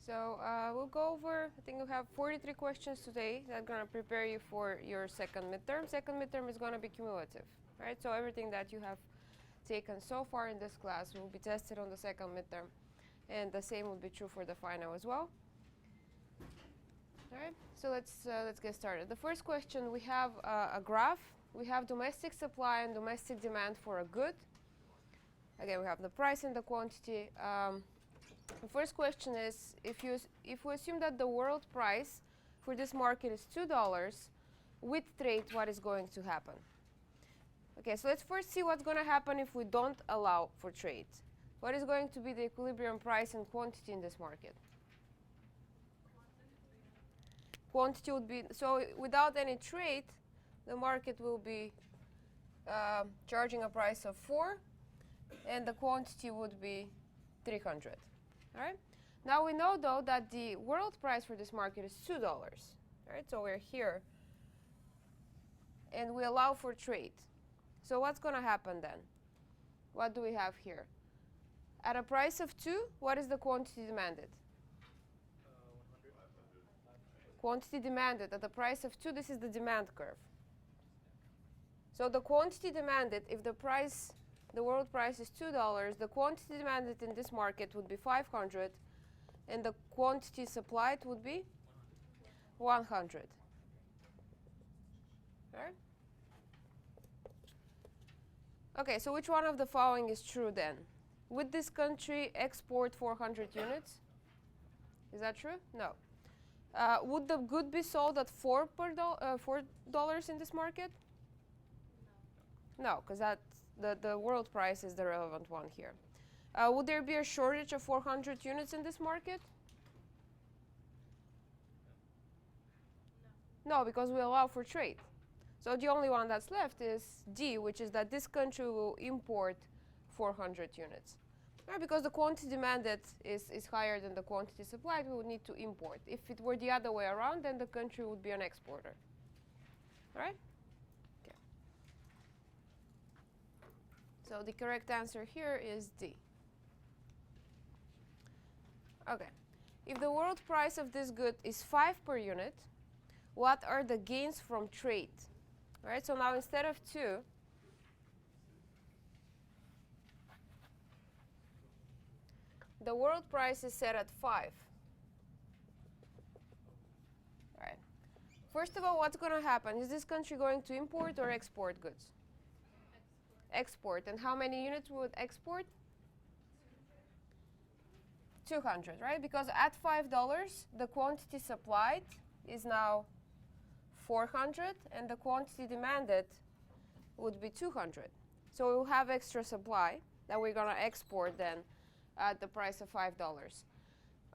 So we'll go over, I think we have 43 questions today that are going to prepare you for your second midterm. Second midterm is going to be cumulative, right? So everything that you have taken so far in this class will be tested on the second midterm. And the same would be true for the final as well. All right, so let's get started. The first question, we have a graph. We have domestic supply and domestic demand for a good. Again, we have the price and the quantity. The first question is, if we assume that the world price for this market is $2, with trade, what is going to happen? Okay, so let's first see what's going to happen if we don't allow for trade. What is going to be the equilibrium price and quantity in this market? Quantity would be, so without any trade, the market will be charging a price of 4, and the quantity would be 300. All right. Now we know, though, that the world price for this market is $2. All right, so we're here, and we allow for trade. So what's going to happen then? What do we have here? At a price of 2, what is the quantity demanded? 100. Quantity demanded at the price of 2, this is the demand curve. So the quantity demanded, if the world price is $2, the quantity demanded in this market would be 500, and the quantity supplied would be 100. All right? Okay, so which one of the following is true then? Would this country export 400 units? Is that true? No. Would the good be sold at $4 in this market? No, because the world price is the relevant one here. Would there be a shortage of 400 units in this market? No, because we allow for trade. So the only one that's left is D, which is that this country will import 400 units. Right, because the quantity demanded is higher than the quantity supplied, we would need to import. If it were the other way around, then the country would be an exporter. All right? Okay. So the correct answer here is D. Okay. If the world price of this good is 5 per unit, what are the gains from trade? All right, so now instead of 2, the world price is set at 5. All right. First of all, what's going to happen? Is this country going to import or export goods? Export. And how many units would export? 200, right? Because at $5, the quantity supplied is now 400, and the quantity demanded would be 200. So we'll have extra supply that we're going to export then at the price of $5. All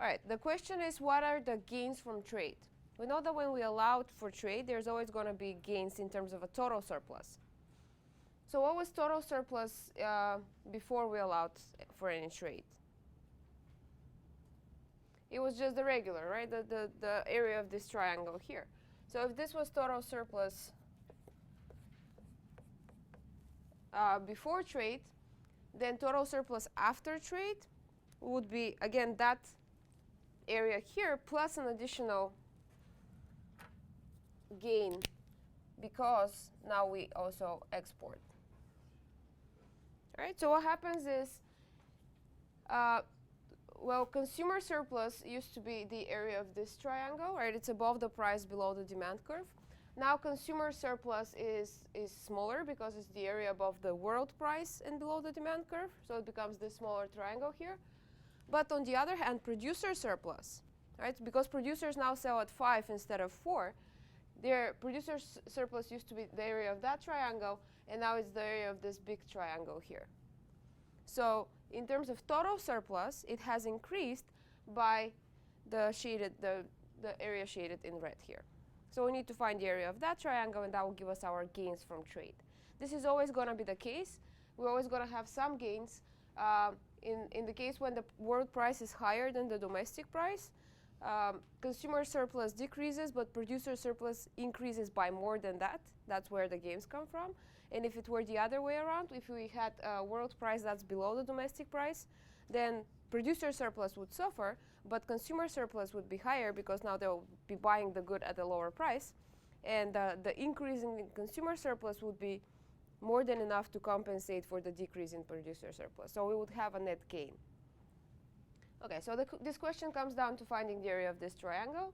right, the question is, what are the gains from trade? We know that when we allow for trade, there's always going to be gains in terms of a total surplus. So what was total surplus before we allowed for any trade? It was just the regular, right? The area of this triangle here. So if this was total surplus before trade, then total surplus after trade would be, again, that area here plus an additional gain because now we also export. All right, so what happens is, well, consumer surplus used to be the area of this triangle, right? It's above the price, below the demand curve. Now consumer surplus is smaller because it's the area above the world price and below the demand curve, so it becomes this smaller triangle here. But on the other hand, producer surplus, right? Because producers now sell at 5 instead of 4, their producer surplus used to be the area of that triangle, and now it's the area of this big triangle here. So in terms of total surplus, it has increased by the area shaded in red here. So we need to find the area of that triangle, and that will give us our gains from trade. This is always going to be the case. We're always going to have some gains. In the case when the world price is higher than the domestic price, consumer surplus decreases, but producer surplus increases by more than that. That's where the gains come from. And if it were the other way around, if we had a world price that's below the domestic price, then producer surplus would suffer, but consumer surplus would be higher because now they'll be buying the good at a lower price. And the increase in consumer surplus would be more than enough to compensate for the decrease in producer surplus. So we would have a net gain. Okay, so this question comes down to finding the area of this triangle.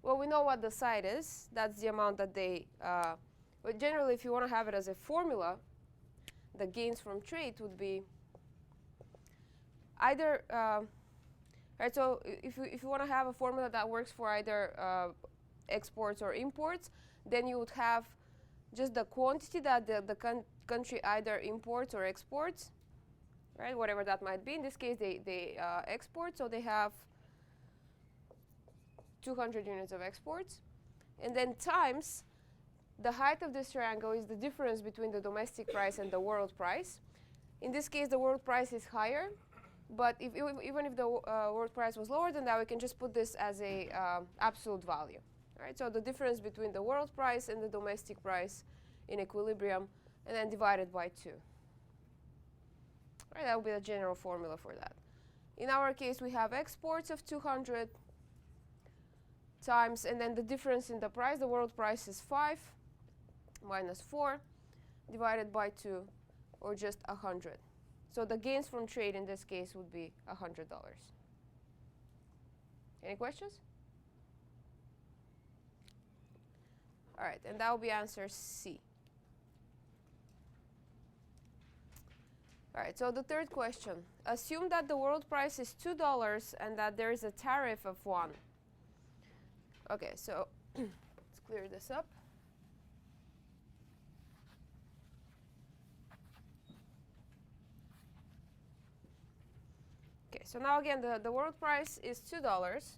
Well, we know what the side is. That's the amount that they, but generally if you want to have it as a formula, the gains from trade would be either, right, so if you want to have a formula that works for either exports or imports, then you would have just the quantity that the country either imports or exports, right, whatever that might be. In this case, they export, so they have 200 units of exports. And then times the height of this triangle is the difference between the domestic price and the world price. In this case, the world price is higher, but even if the world price was lower than that, we can just put this as a absolute value. Right? So the difference between the world price and the domestic price in equilibrium, and then divided by 2. Right, that would be the general formula for that. In our case, we have exports of 200 times, and then the difference in the price, the world price is 5 minus 4 divided by 2, or just 100. So the gains from trade in this case would be $100. Any questions? All right, and that will be answer C. All right, so the third question. Assume that the world price is $2 and that there is a tariff of 1. Okay, so let's clear this up. Okay, so now again, the world price is $2.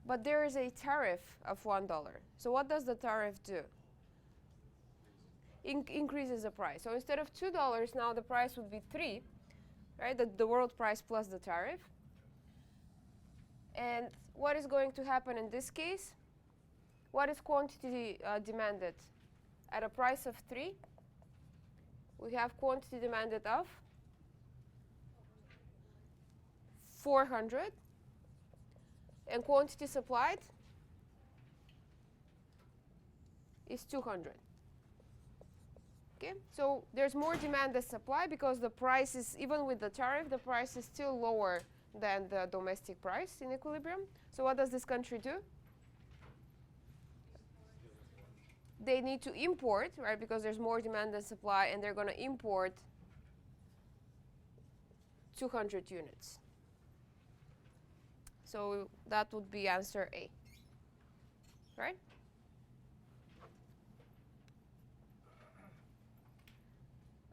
But there is a tariff of $1. So what does the tariff do? Increases the price. So instead of $2, now the price would be 3, right? The world price plus the tariff. And what is going to happen in this case? What is quantity demanded? At a price of 3, we have quantity demanded of 400. And quantity supplied is 200. Okay, so there's more demand than supply because the price is, even with the tariff, the price is still lower than the domestic price in equilibrium. So what does this country do? They need to import, right, because there's more demand than supply, and they're going to import 200 units. So that would be answer A, right?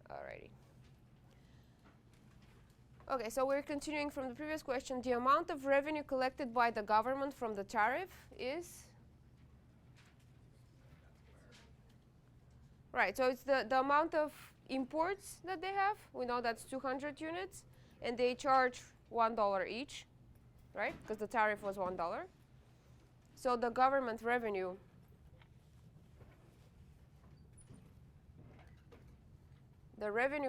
Alrighty. Okay, so we're continuing from the previous question. The amount of revenue collected by the government from the tariff is? Right, so it's the amount of imports that they have. We know that's 200 units, and they charge $1 each. Right? Because the tariff was $1. So the government revenue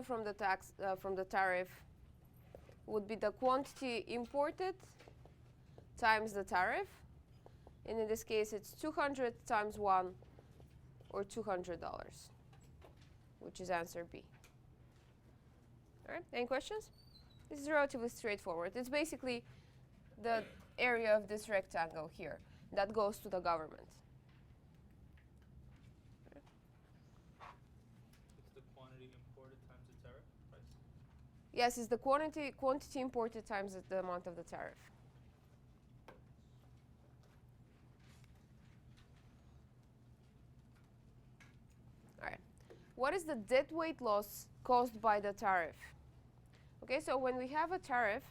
from the tax from the tariff would be the quantity imported times the tariff, and in this case it's 200 times 1, or $200, which is answer B. All right, any questions? This is relatively straightforward. It's basically the area of this rectangle here that goes to the government. It's the quantity imported times the tariff price? Yes, it's the quantity imported times the amount of the tariff. All right. What is the deadweight loss caused by the tariff? Okay, so when we have a tariff,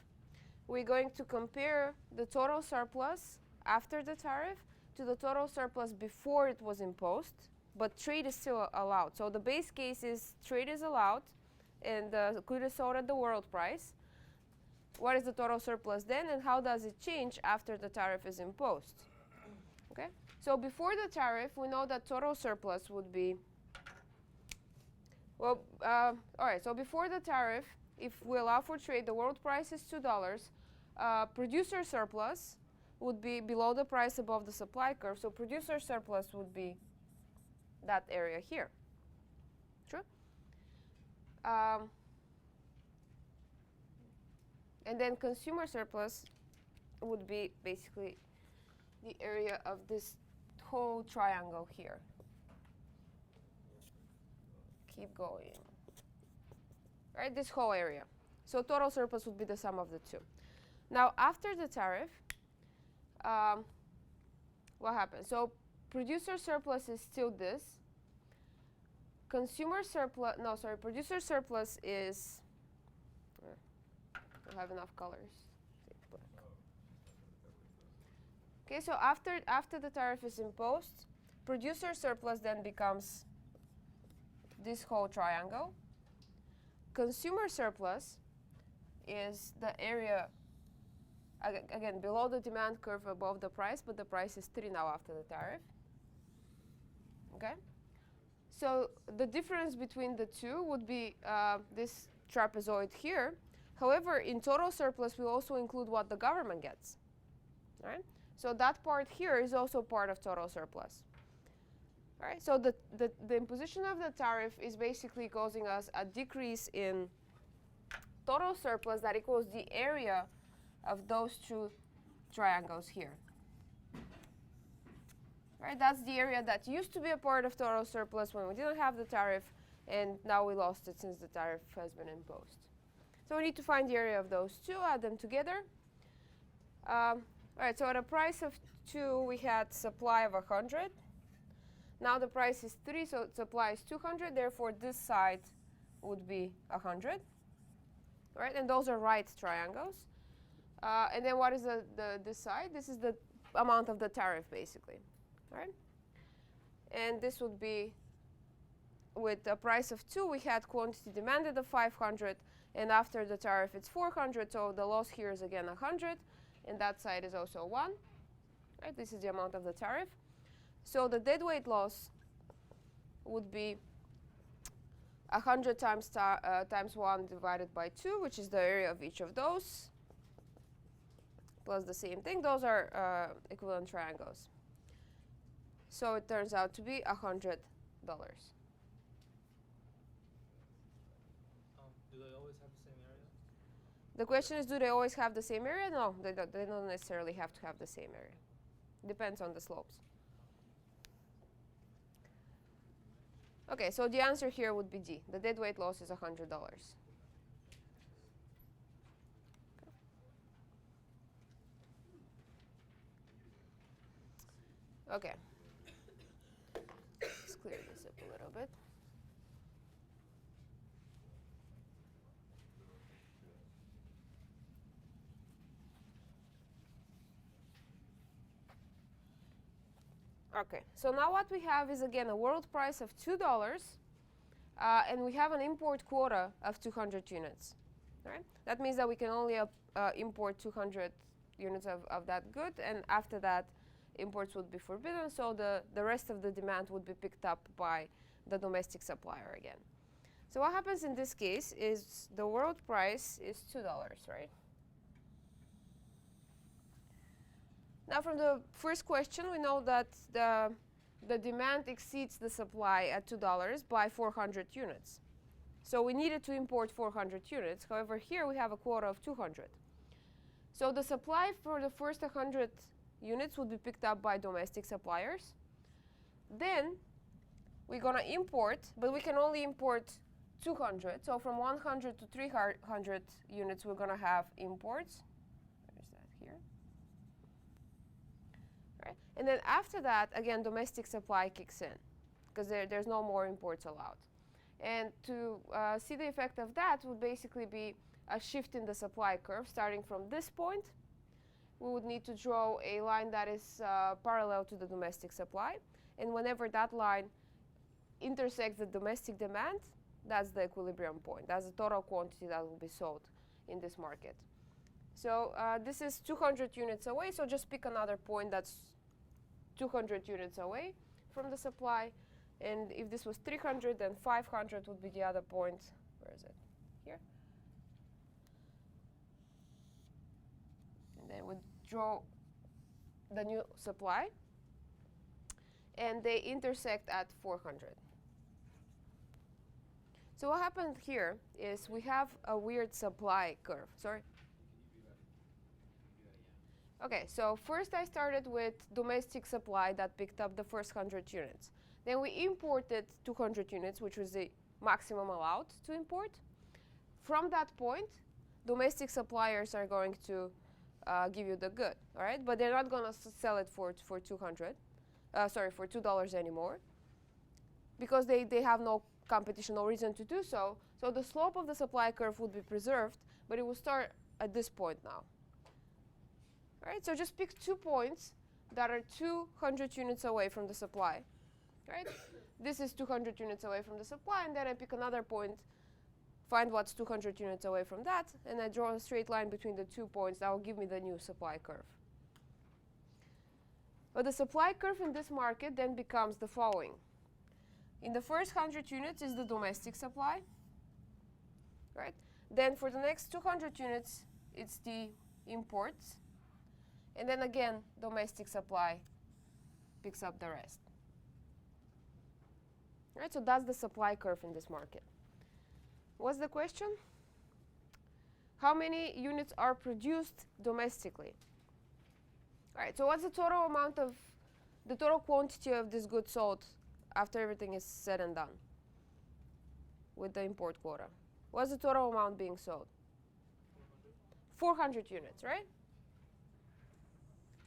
we're going to compare the total surplus after the tariff to the total surplus before it was imposed, but trade is still allowed. So the base case is trade is allowed, and the good is sold at the world price. What is the total surplus then, and how does it change after the tariff is imposed? Okay, so before the tariff, we know that total surplus would be, well, all right, so before the tariff, if we allow for trade, the world price is $2. Producer surplus would be below the price above the supply curve. So producer surplus would be that area here. True? And then consumer surplus would be basically the area of this whole triangle here. Keep going. Right, this whole area. So total surplus would be the sum of the two. Now, after the tariff, what happens? So producer surplus is still this. Consumer surplus, no, sorry, producer surplus is, I don't have enough colors. Okay, so after the tariff is imposed, producer surplus then becomes this whole triangle. Consumer surplus is the area, again, below the demand curve, above the price, but the price is 3 now after the tariff. Okay? So the difference between the two would be this trapezoid here. However, in total surplus, we also include what the government gets. Right? So that part here is also part of total surplus. All right, so the imposition of the tariff is basically causing us a decrease in total surplus that equals the area of those two triangles here. Right, that's the area that used to be a part of total surplus when we didn't have the tariff, and now we lost it since the tariff has been imposed. So we need to find the area of those two, add them together. All right, so at a price of 2, we had supply of 100. Now the price is 3, so supply is 200. Therefore, this side would be 100. Right, and those are right triangles. And then what is this side? This is the amount of the tariff, basically. Right? And this would be, with a price of 2, we had quantity demanded of 500, and after the tariff it's 400, so the loss here is again 100, and that side is also 1. Right? This is the amount of the tariff. So the deadweight loss would be 100 times 1 divided by 2, which is the area of each of those, plus the same thing. Those are equivalent triangles. So it turns out to be $100. Do they always have the same area? The question is, do they always have the same area? No, they don't necessarily have to have the same area. Depends on the slopes. Okay, so the answer here would be D. The deadweight loss is $100. Okay. Let's clear this up a little bit. Okay, so now what we have is again a world price of $2, and we have an import quota of 200 units. Right? That means that we can only import 200 units of that good, and after that, imports would be forbidden, so the rest of the demand would be picked up by the domestic supplier again. So what happens in this case is the world price is $2, right? Now from the first question, we know that the demand exceeds the supply at $2 by 400 units. So we needed to import 400 units. However, here we have a quota of 200. So the supply for the first 100 units would be picked up by domestic suppliers. Then we're going to import, but we can only import 200. So from 100 to 300 units, we're going to have imports. Where is that? Here. Right. And then after that, again, domestic supply kicks in, because there's no more imports allowed. And to see the effect of that would basically be a shift in the supply curve. Starting from this point, we would need to draw a line that is parallel to the domestic supply. And whenever that line intersects the domestic demand, that's the equilibrium point. That's the total quantity that will be sold in this market. So this is 200 units away, so just pick another point that's 200 units away from the supply. And if this was 300, then 500 would be the other point. Where is it? Here. draw the new supply, and they intersect at 400. So what happened here is we have a weird supply curve. Sorry? Okay, so first I started with domestic supply that picked up the first 100 units. Then we imported 200 units, which was the maximum allowed to import. From that point, domestic suppliers are going to give you the good, all right? But they're not going to sell it for $2 anymore, because they have no competition, no reason to do so. So the slope of the supply curve would be preserved, but it will start at this point now. All right, so just pick 2 points that are 200 units away from the supply. Right? This is 200 units away from the supply, and then I pick another point, find what's 200 units away from that, and I draw a straight line between the 2 points. That will give me the new supply curve. But the supply curve in this market then becomes the following. In the first 100 units is the domestic supply. Right? Then for the next 200 units, it's the imports. And then again, domestic supply picks up the rest. Right, so that's the supply curve in this market. What's the question? How many units are produced domestically? All right, so what's the total amount of, the total quantity of this good sold after everything is said and done with the import quota? What's the total amount being sold? 400 units, right?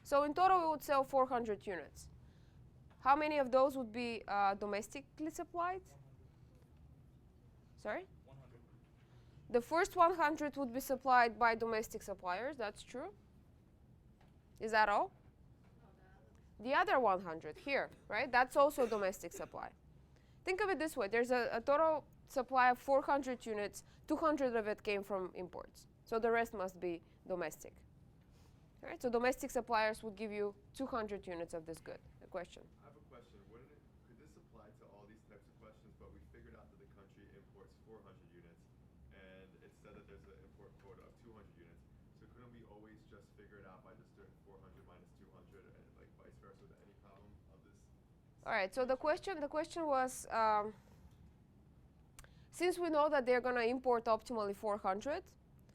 So in total, we would sell 400 units. How many of those would be domestically supplied? Sorry? 100. The first 100 would be supplied by domestic suppliers. That's true. Is that all? The other 100 here, right? That's also domestic supply. Think of it this way. There's a total supply of 400 units. 200 of it came from imports. So the rest must be domestic. All right, so domestic suppliers would give you 200 units of this good. A question? I have a question. Could this apply to all these types of questions, but we figured out that the country imports 400 units, and it said that there's an import quota of 200 units. So couldn't we always just figure it out by just doing 400 minus 200 and like vice versa without any problem of this? All right, so the question was, since we know that they're going to import optimally 400,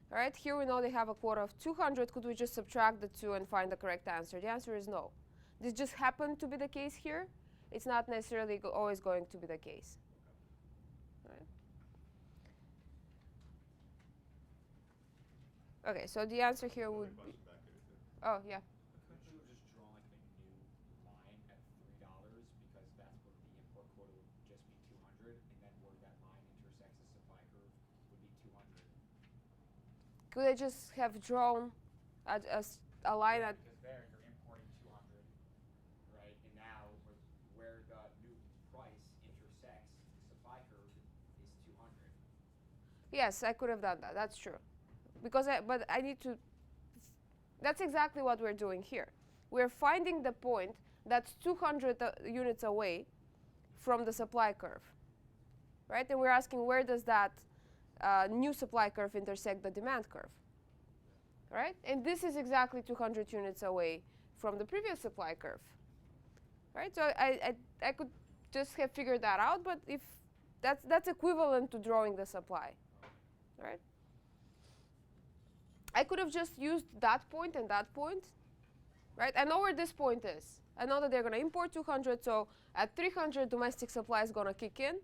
all right, here we know they have a quota of 200. Could we just subtract the 2 and find the correct answer? The answer is no. This just happened to be the case here. It's not necessarily always going to be the case. Right. Okay, so the answer here would be. Oh, yeah. Could you just draw like a new line at $3 because that's what the import quota would just be 200, and then where that line intersects the supply curve would be 200? Could I just have drawn a line at. Because there you're importing 200, right? And now where the new price intersects the supply curve is 200. Yes, I could have done that. That's true. But I need to. That's exactly what we're doing here. We're finding the point that's 200 units away from the supply curve, right? And we're asking where does that new supply curve intersect the demand curve, right? And this is exactly 200 units away from the previous supply curve, right? So I could just have figured that out, but if that's equivalent to drawing the supply, right? I could have just used that point and that point, right? I know where this point is. I know that they're going to import 200, so at 300, domestic supply is going to kick in.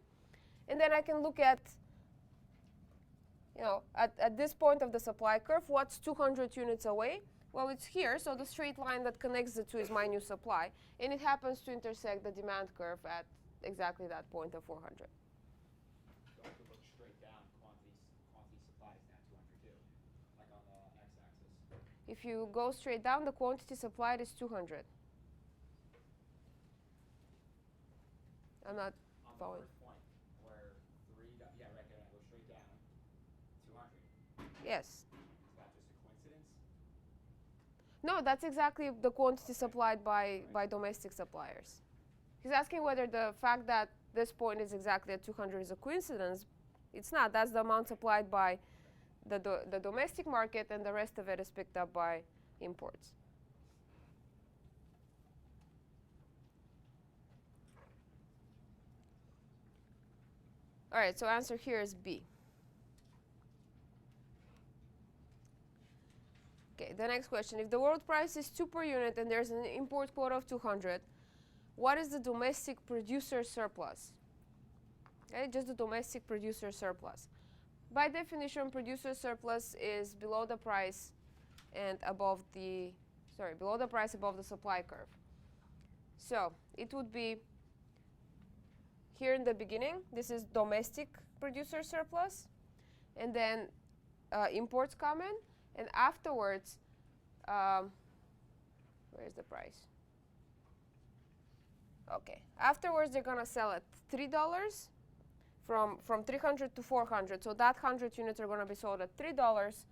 And then I can look at, at this point of the supply curve, what's 200 units away? Well, it's here, so the straight line that connects the two is my new supply. And it happens to intersect the demand curve at exactly that point of 400. So I could look straight down, quantity supply is now 200 too, like on the x-axis. If you go straight down, the quantity supplied is 200. I'm not On following. the first point, where right there, I go straight down, 200. Yes. Is that just a coincidence? No, that's exactly the quantity supplied by domestic suppliers. He's asking whether the fact that this point is exactly at 200 is a coincidence. It's not. That's the amount supplied by the domestic market, and the rest of it is picked up by imports. All right, so answer here is B. Okay, the next question. If the world price is 2 per unit and there's an import quota of 200, what is the domestic producer surplus? Okay, just the domestic producer surplus. By definition, producer surplus is below the price and above the, below the price above the supply curve. So it would be here in the beginning, this is domestic producer surplus, and then imports come in, and afterwards, where's the price? Okay, afterwards they're gonna sell at $3 from 300 to 400. So that 100 units are gonna be sold at $3,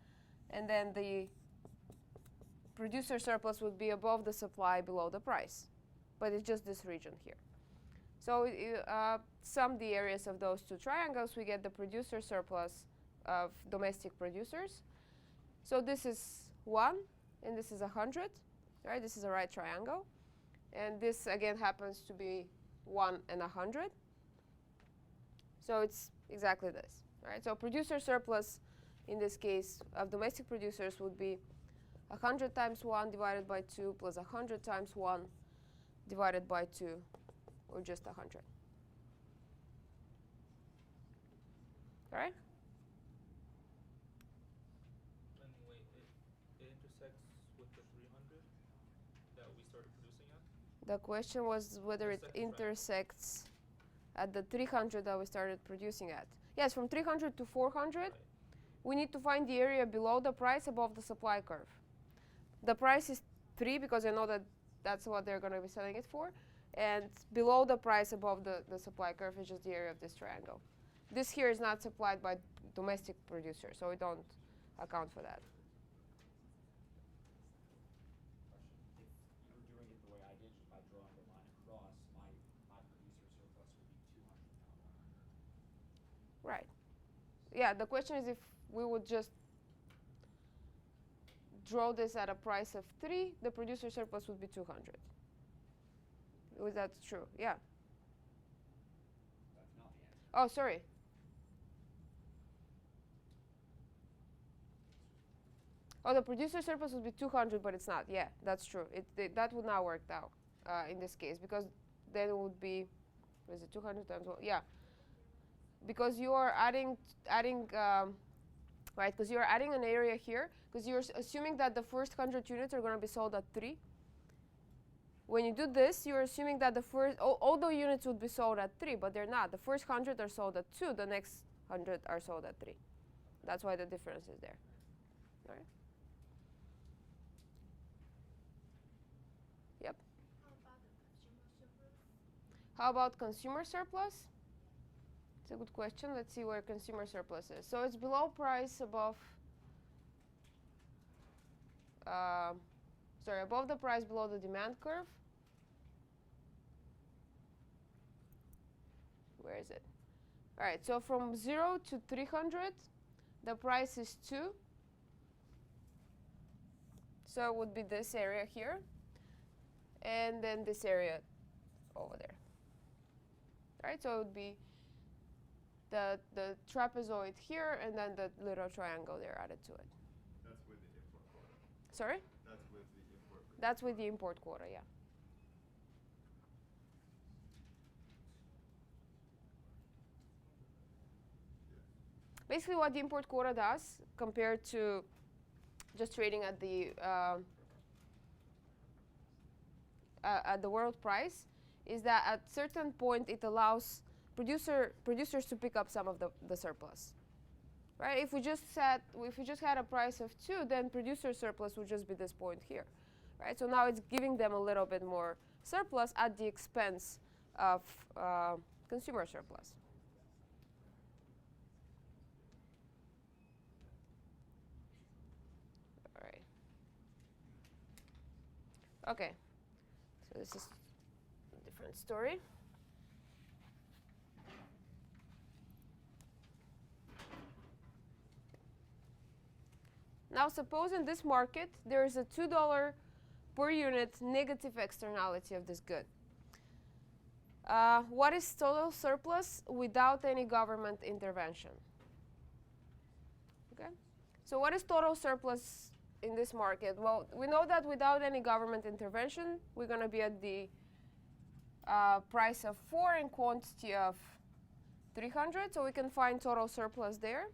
and then the producer surplus would be above the supply, below the price. But it's just this region here. So sum the areas of those two triangles, we get the producer surplus of domestic producers. So this is 1, and this is 100. Right? This is a right triangle. And this, again, happens to be 1 and 100. So it's exactly this. Right? So producer surplus, in this case, of domestic producers would be 100 times 1 divided by 2 plus 100 times 1 divided by 2, or just 100. All right? And wait, it intersects with the 300 that we started producing at? The question was whether it intersects at the 300 that we started producing at. Yes, from 300 to 400, Right. we need to find the area below the price above the supply curve. The price is 3 because I know that that's what they're going to be selling it for. And below the price above the supply curve is just the area of this triangle. This here is not supplied by domestic producers, so we don't account for that. Question. If you were doing it the way I did, just by drawing the line across, my producer surplus would be 200, not 100. Right. Yeah, the question is if we would just draw this at a price of 3, the producer surplus would be 200. Was that true? Yeah. That's not the answer. Oh, sorry. Oh, the producer surplus would be 200, but it's not. Yeah, that's true. That would not work out in this case, because then it would be, what is it, 200 times 1? Yeah. Because you are adding, right, because you're adding an area here, because you're assuming that the first 100 units are going to be sold at 3. When you do this, you're assuming that the first, all the units would be sold at 3, but they're not. The first 100 are sold at 2, the next 100 are sold at 3. That's why the difference is there. All right? Yep. How about consumer surplus? It's a good question. Let's see where consumer surplus is. So it's below price, above, above the price, below the demand curve. Where is it? All right, so from 0 to 300, the price is 2. So it would be this area here, and then this area over there. All right, so it would be the trapezoid here, and then the little triangle there added to it. That's with the import quota. Sorry? That's with the import. That's with the import quota, yeah. Basically, what the import quota does, compared to just trading at the world price, is that at certain point it allows producers to pick up some of the surplus. Right? If we just had a price of 2, then producer surplus would just be this point here. Right? So now it's giving them a little bit more surplus at the expense of consumer surplus. All right. Okay. So this is a different story. Now suppose in this market there is a $2 per unit negative externality of this good. What is total surplus without any government intervention? Okay. So what is total surplus in this market? Well, we know that without any government intervention, we're going to be at the price of 4 and quantity of 300. So we can find total surplus there.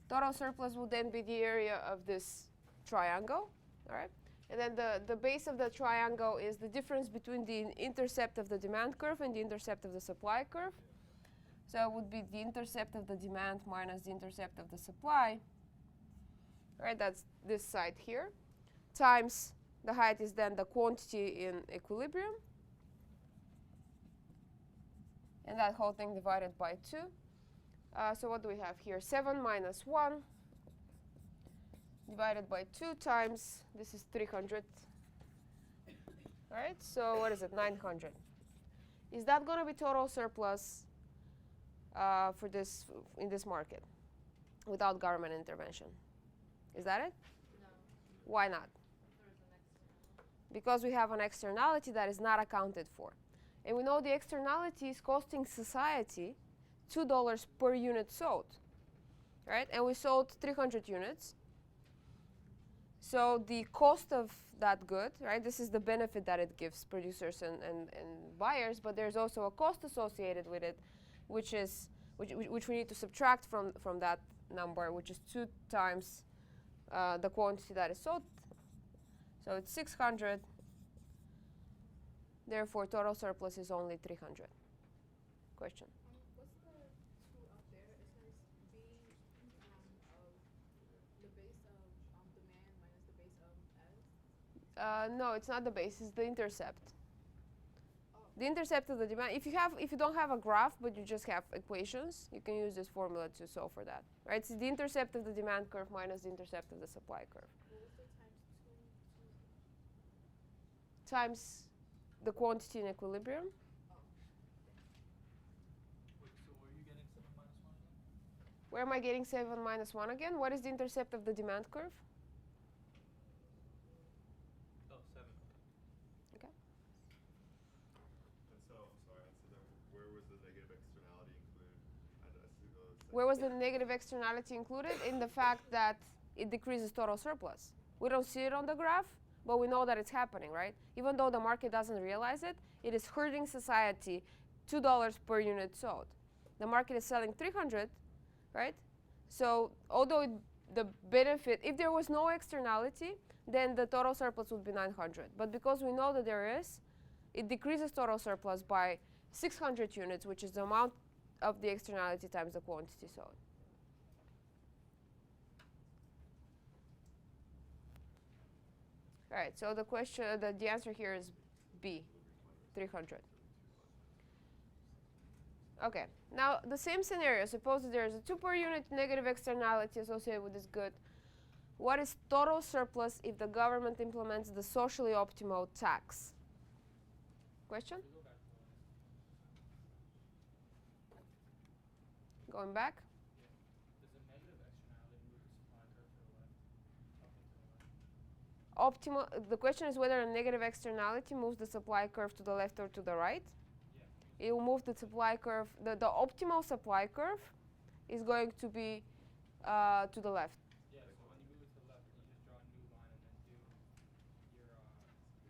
Total surplus will then be the area of this triangle. All right. And then the base of the triangle is the difference between the intercept of the demand curve and the intercept of the supply curve. So it would be the intercept of the demand minus the intercept of the supply. All right, that's this side here. Times the height is then the quantity in equilibrium. And that whole thing divided by 2. So what do we have here? 7 minus 1 divided by 2 times, this is 300. All right, so what is it? 900. Is that going to be total surplus for this in this market without government intervention? Is that it? No. Why not? There's an externality. Because we have an externality that is not accounted for. And we know the externality is costing society $2 per unit sold. Right? And we sold 300 units. So the cost of that good, right, this is the benefit that it gives producers and buyers, but there's also a cost associated with it, which we need to subtract from that number, which is 2 times the quantity that is sold. So it's 600. Therefore, total surplus is only 300. Question? What's the 2 up there? It says B of the base of demand minus the base of S. No, it's not the base. It's the intercept. Oh. The intercept of the demand. If you don't have a graph, but you just have equations, you can use this formula to solve for that. Right? It's the intercept of the demand curve minus the intercept of the supply curve. What was the times 2? Times the quantity in equilibrium. Oh. Wait, so where are you getting 7 minus 1 again? Where am I getting 7 minus 1 again? What is the intercept of the demand curve? Oh, 7. Okay. And so, sorry, and so then where was the negative externality included? I see those. Where was the negative externality included? In the fact that it decreases total surplus. We don't see it on the graph, but we know that it's happening, right? Even though the market doesn't realize it, it is hurting society $2 per unit sold. The market is selling 300, right? So although the benefit, if there was no externality, then the total surplus would be 900. But because we know that there is, it decreases total surplus by 600 units, which is the amount of the externality times the quantity sold. All right, so the question, the answer here is B, 300. Okay, now the same scenario. Suppose that there is a 2 per unit negative externality associated with this good. What is total surplus if the government implements the socially optimal tax? Question? We go back to Going back? does the negative externality move the supply curve to the left? Up and to the left? The question is whether a negative externality moves the supply curve to the left or to the right. Yeah. It will move the supply curve. The optimal supply curve is going to be to the left. Yeah, so when you move it to the left, can you just draw a new line and then do your total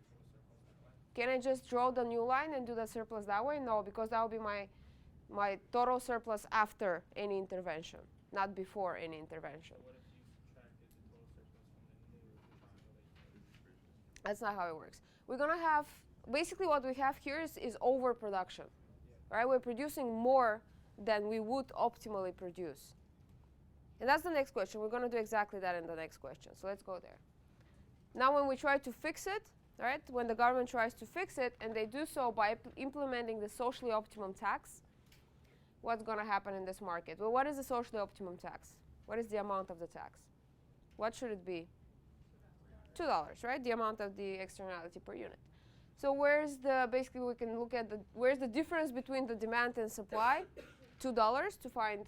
surplus that way? Can I just draw the new line and do the surplus that way? No, because that will be my total surplus after any intervention, not before any intervention. So what if you subtracted the total surplus from the new triangle that you made? That's not how it works. We're going to have, basically what we have here is overproduction. Yeah. Right? We're producing more than we would optimally produce. And that's the next question. We're going to do exactly that in the next question. So let's go there. Now when we try to fix it, right, when the government tries to fix it, and they do so by implementing the socially optimum tax, what's going to happen in this market? Well, what is the socially optimum tax? What is the amount of the tax? What should it be? $2, right? The amount of the externality per unit. So where's the, basically we can look at where's the difference between the demand and supply? $2 to find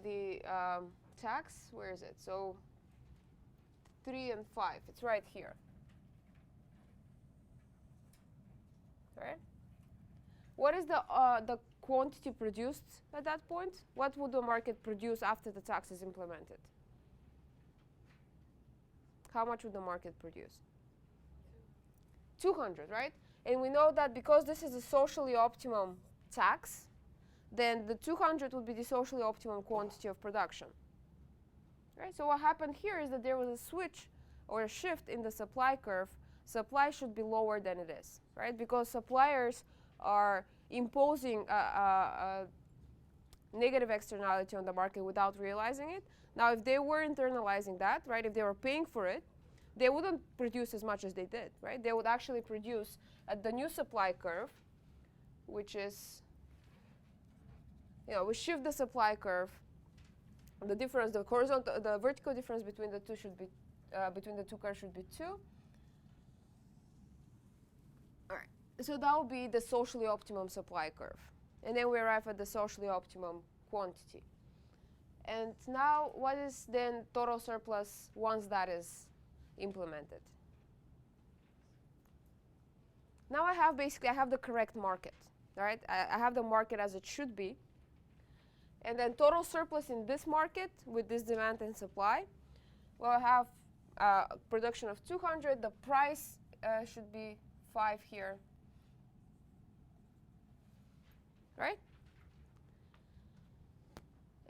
the tax. Where is it? So 3 and 5. It's right here. Right? what is the quantity produced at that point? What would the market produce after the tax is implemented? How much would the market produce? 200, right? And we know that because this is a socially optimum tax, then the 200 would be the socially optimum quantity of production. Right? So what happened here is that there was a switch or a shift in the supply curve. Supply should be lower than it is, right? Because suppliers are imposing a negative externality on the market without realizing it. Now, if they were internalizing that, right, if they were paying for it, they wouldn't produce as much as they did, right? They would actually produce at the new supply curve, which is, we shift the supply curve. The difference, the horizontal, the vertical difference between the two should be, between the two curves should be 2. All right. So that will be the socially optimum supply curve, and then we arrive at the socially optimum quantity. And now, what is then total surplus once that is implemented? Now I have the correct market, right? I have the market as it should be. And then total surplus in this market with this demand and supply, well, I have production of 200. The price should be 5 here, right?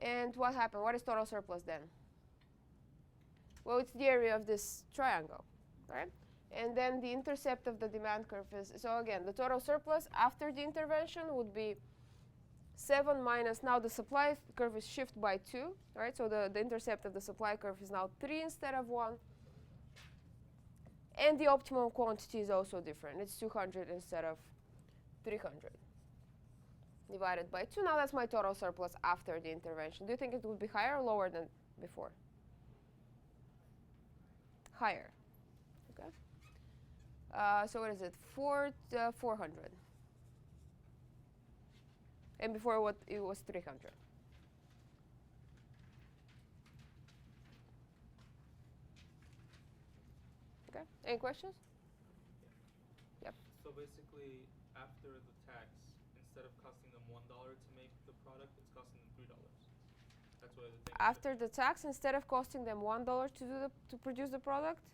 And what happened? What is total surplus then? Well, it's the area of this triangle, right? And then the intercept of the demand curve is, so again, the total surplus after the intervention would be 7 minus, now the supply curve is shifted by 2, right? So the intercept of the supply curve is now 3 instead of 1. And the optimum quantity is also different. It's 200 instead of 300. Divided by 2. Now that's my total surplus after the intervention. Do you think it would be higher or lower than before? Higher. Okay. So what is it? 400. And before what it was 300. Okay. Any questions? Yep. So basically, after the tax, instead of costing them $1 to make the product, it's costing them $3. That's why the thing. After the tax, instead of costing them $1 to produce the product,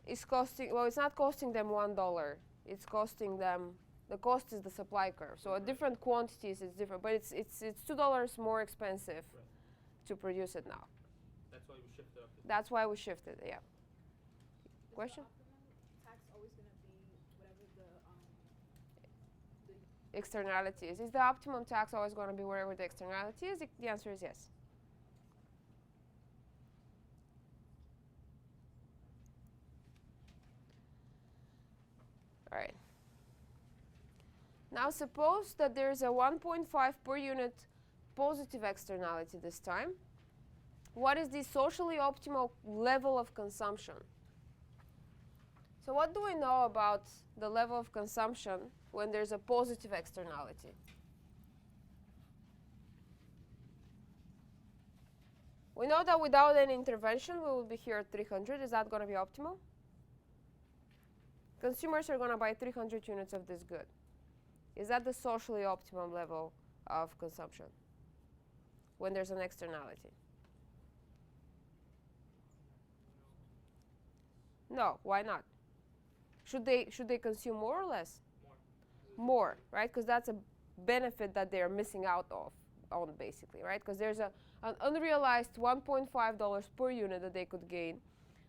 it's costing, well, it's not costing them $1. It's costing them, the cost is the supply curve. So at different quantities, it's different, but it's $2 more expensive to produce it now. That's why we shifted up. That's why we shifted. Yeah. Question? Is the optimum tax always going to be whatever the Externality is. Is the optimum tax always going to be wherever the externality is? The answer is yes. All right. Now suppose that there's a 1.5 per unit positive externality this time. What is the socially optimal level of consumption? So what do we know about the level of consumption when there's a positive externality? We know that without any intervention, we will be here at 300. Is that going to be optimal? Consumers are going to buy 300 units of this good. Is that the socially optimum level of consumption when there's an externality? No, why not? Should they consume more or less? More, right? Because that's a benefit that they're missing out on basically, right? Because there's an unrealized $1.5 per unit that they could gain,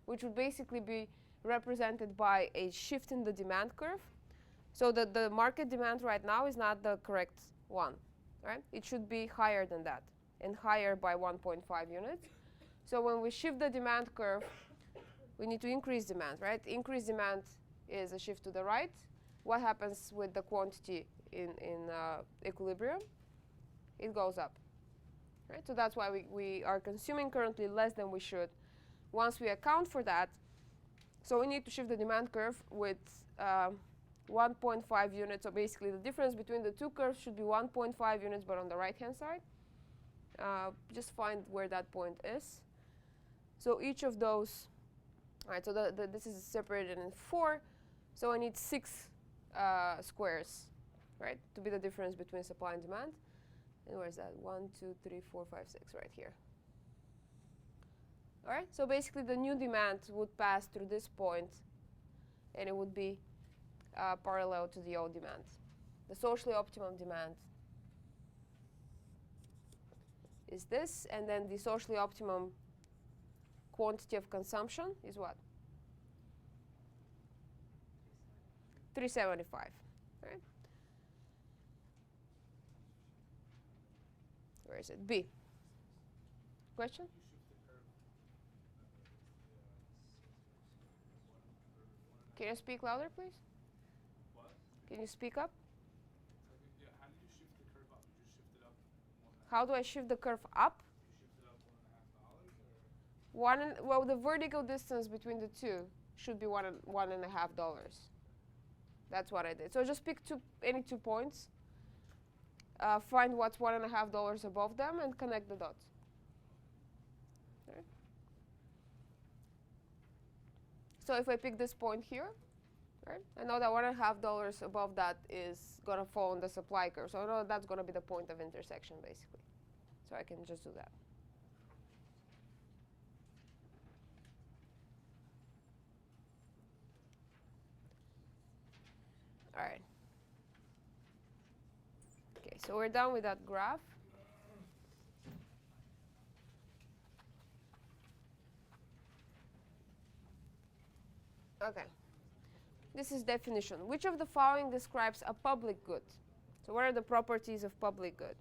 which would basically be represented by a shift in the demand curve. So the market demand right now is not the correct one, right? It should be higher than that, and higher by 1.5 units. So when we shift the demand curve, we need to increase demand, right? Increased demand is a shift to the right. What happens with the quantity in equilibrium? It goes up, right? So that's why we are consuming currently less than we should. Once we account for that, so we need to shift the demand curve with 1.5 units. So basically the difference between the two curves should be 1.5 units, but on the right-hand side. Just find where that point is. So each of those, all right, so this is separated in 4. So I need 6 squares right? To be the difference between supply and demand. And where's that? 1, 2, 3, 4, 5, 6, right here. All right, so basically the new demand would pass through this point, and it would be parallel to the old demand. The socially optimum demand is this, and then the socially optimum quantity of consumption is what? 375, right? Where is it? B. Question? Can you speak louder, please? What? Can you speak up? Yeah, how did you shift the curve up? You just shifted up How do I shift the curve up? You shifted up $1.50 or? Well, the vertical distance between the two should be $1.50. That's what I did. So just pick any 2 points, find what's $1.50 above them, and connect the dots. Okay. So if I pick this point here, right, I know that $1.50 above that is going to fall on the supply curve. So I know that's going to be the point of intersection, basically. So I can just do that. All right. Okay, so we're done with that graph. Okay. This is definition. Which of the following describes a public good? So what are the properties of public good?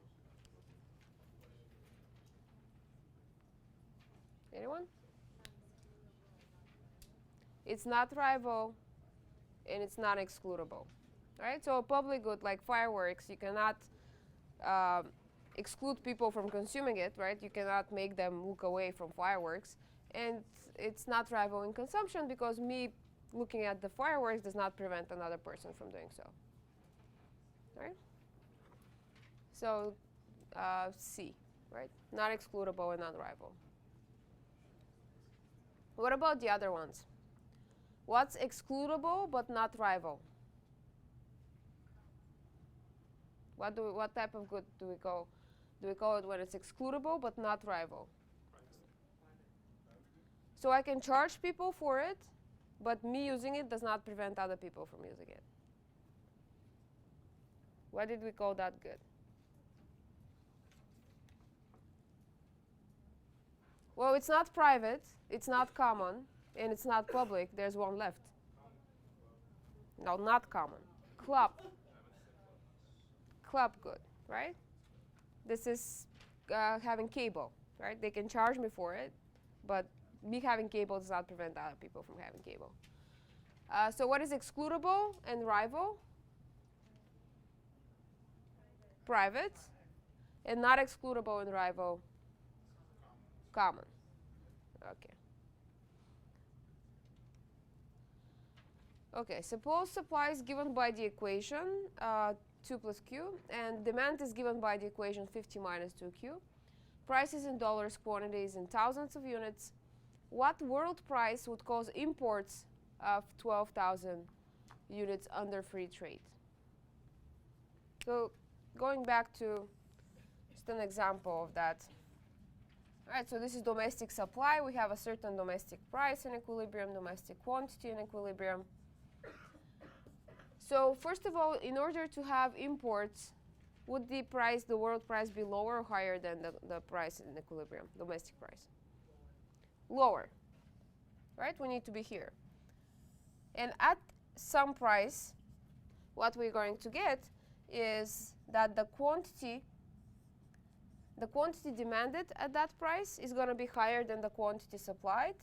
Anyone? It's not rival, and it's not excludable. Right? So a public good like fireworks, you cannot exclude people from consuming it, right? You cannot make them look away from fireworks. And it's not rival in consumption because me looking at the fireworks does not prevent another person from doing so. Right? So C, right? Not excludable and not rival. What about the other ones? What's excludable but not rival? What type of good do we call? Do we call it when it's excludable but not rival? So I can charge people for it, but me using it does not prevent other people from using it. Why did we call that good? Well, it's not private, it's not common, and it's not public. There's one left. No, not common. Club. Club good, right? This is having cable, right? They can charge me for it, but me having cable does not prevent other people from having cable. So what is excludable and rival? Private. And not excludable and rival? Common. Okay. Okay, suppose supply is given by the equation 2 plus Q, and demand is given by the equation 50 minus 2Q. Price is in dollars, quantity is in thousands of units. What world price would cause imports of 12,000 units under free trade? So going back to just an example of that. All right, so this is domestic supply. We have a certain domestic price in equilibrium, domestic quantity in equilibrium. So first of all, in order to have imports, would the price, the world price, be lower or higher than the price in equilibrium, domestic price? Lower, right? We need to be here. And at some price, what we're going to get is that the quantity demanded at that price is going to be higher than the quantity supplied.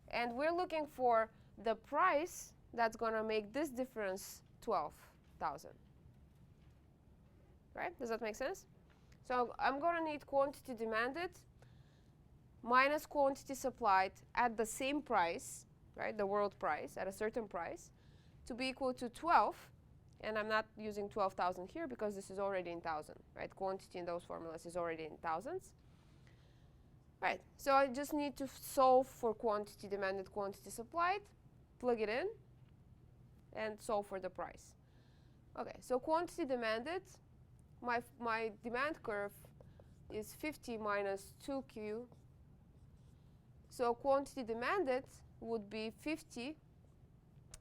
And we're looking for the price that's going to make this difference 12,000. Right? Does that make sense? So I'm going to need quantity demanded minus quantity supplied at the same price, right, the world price, at a certain price, to be equal to 12. And I'm not using 12,000 here because this is already in thousand, right? Quantity in those formulas is already in thousands. Right, so I just need to solve for quantity demanded, quantity supplied, plug it in, and solve for the price. Okay, so quantity demanded, my demand curve is 50 minus 2q. So quantity demanded would be 50,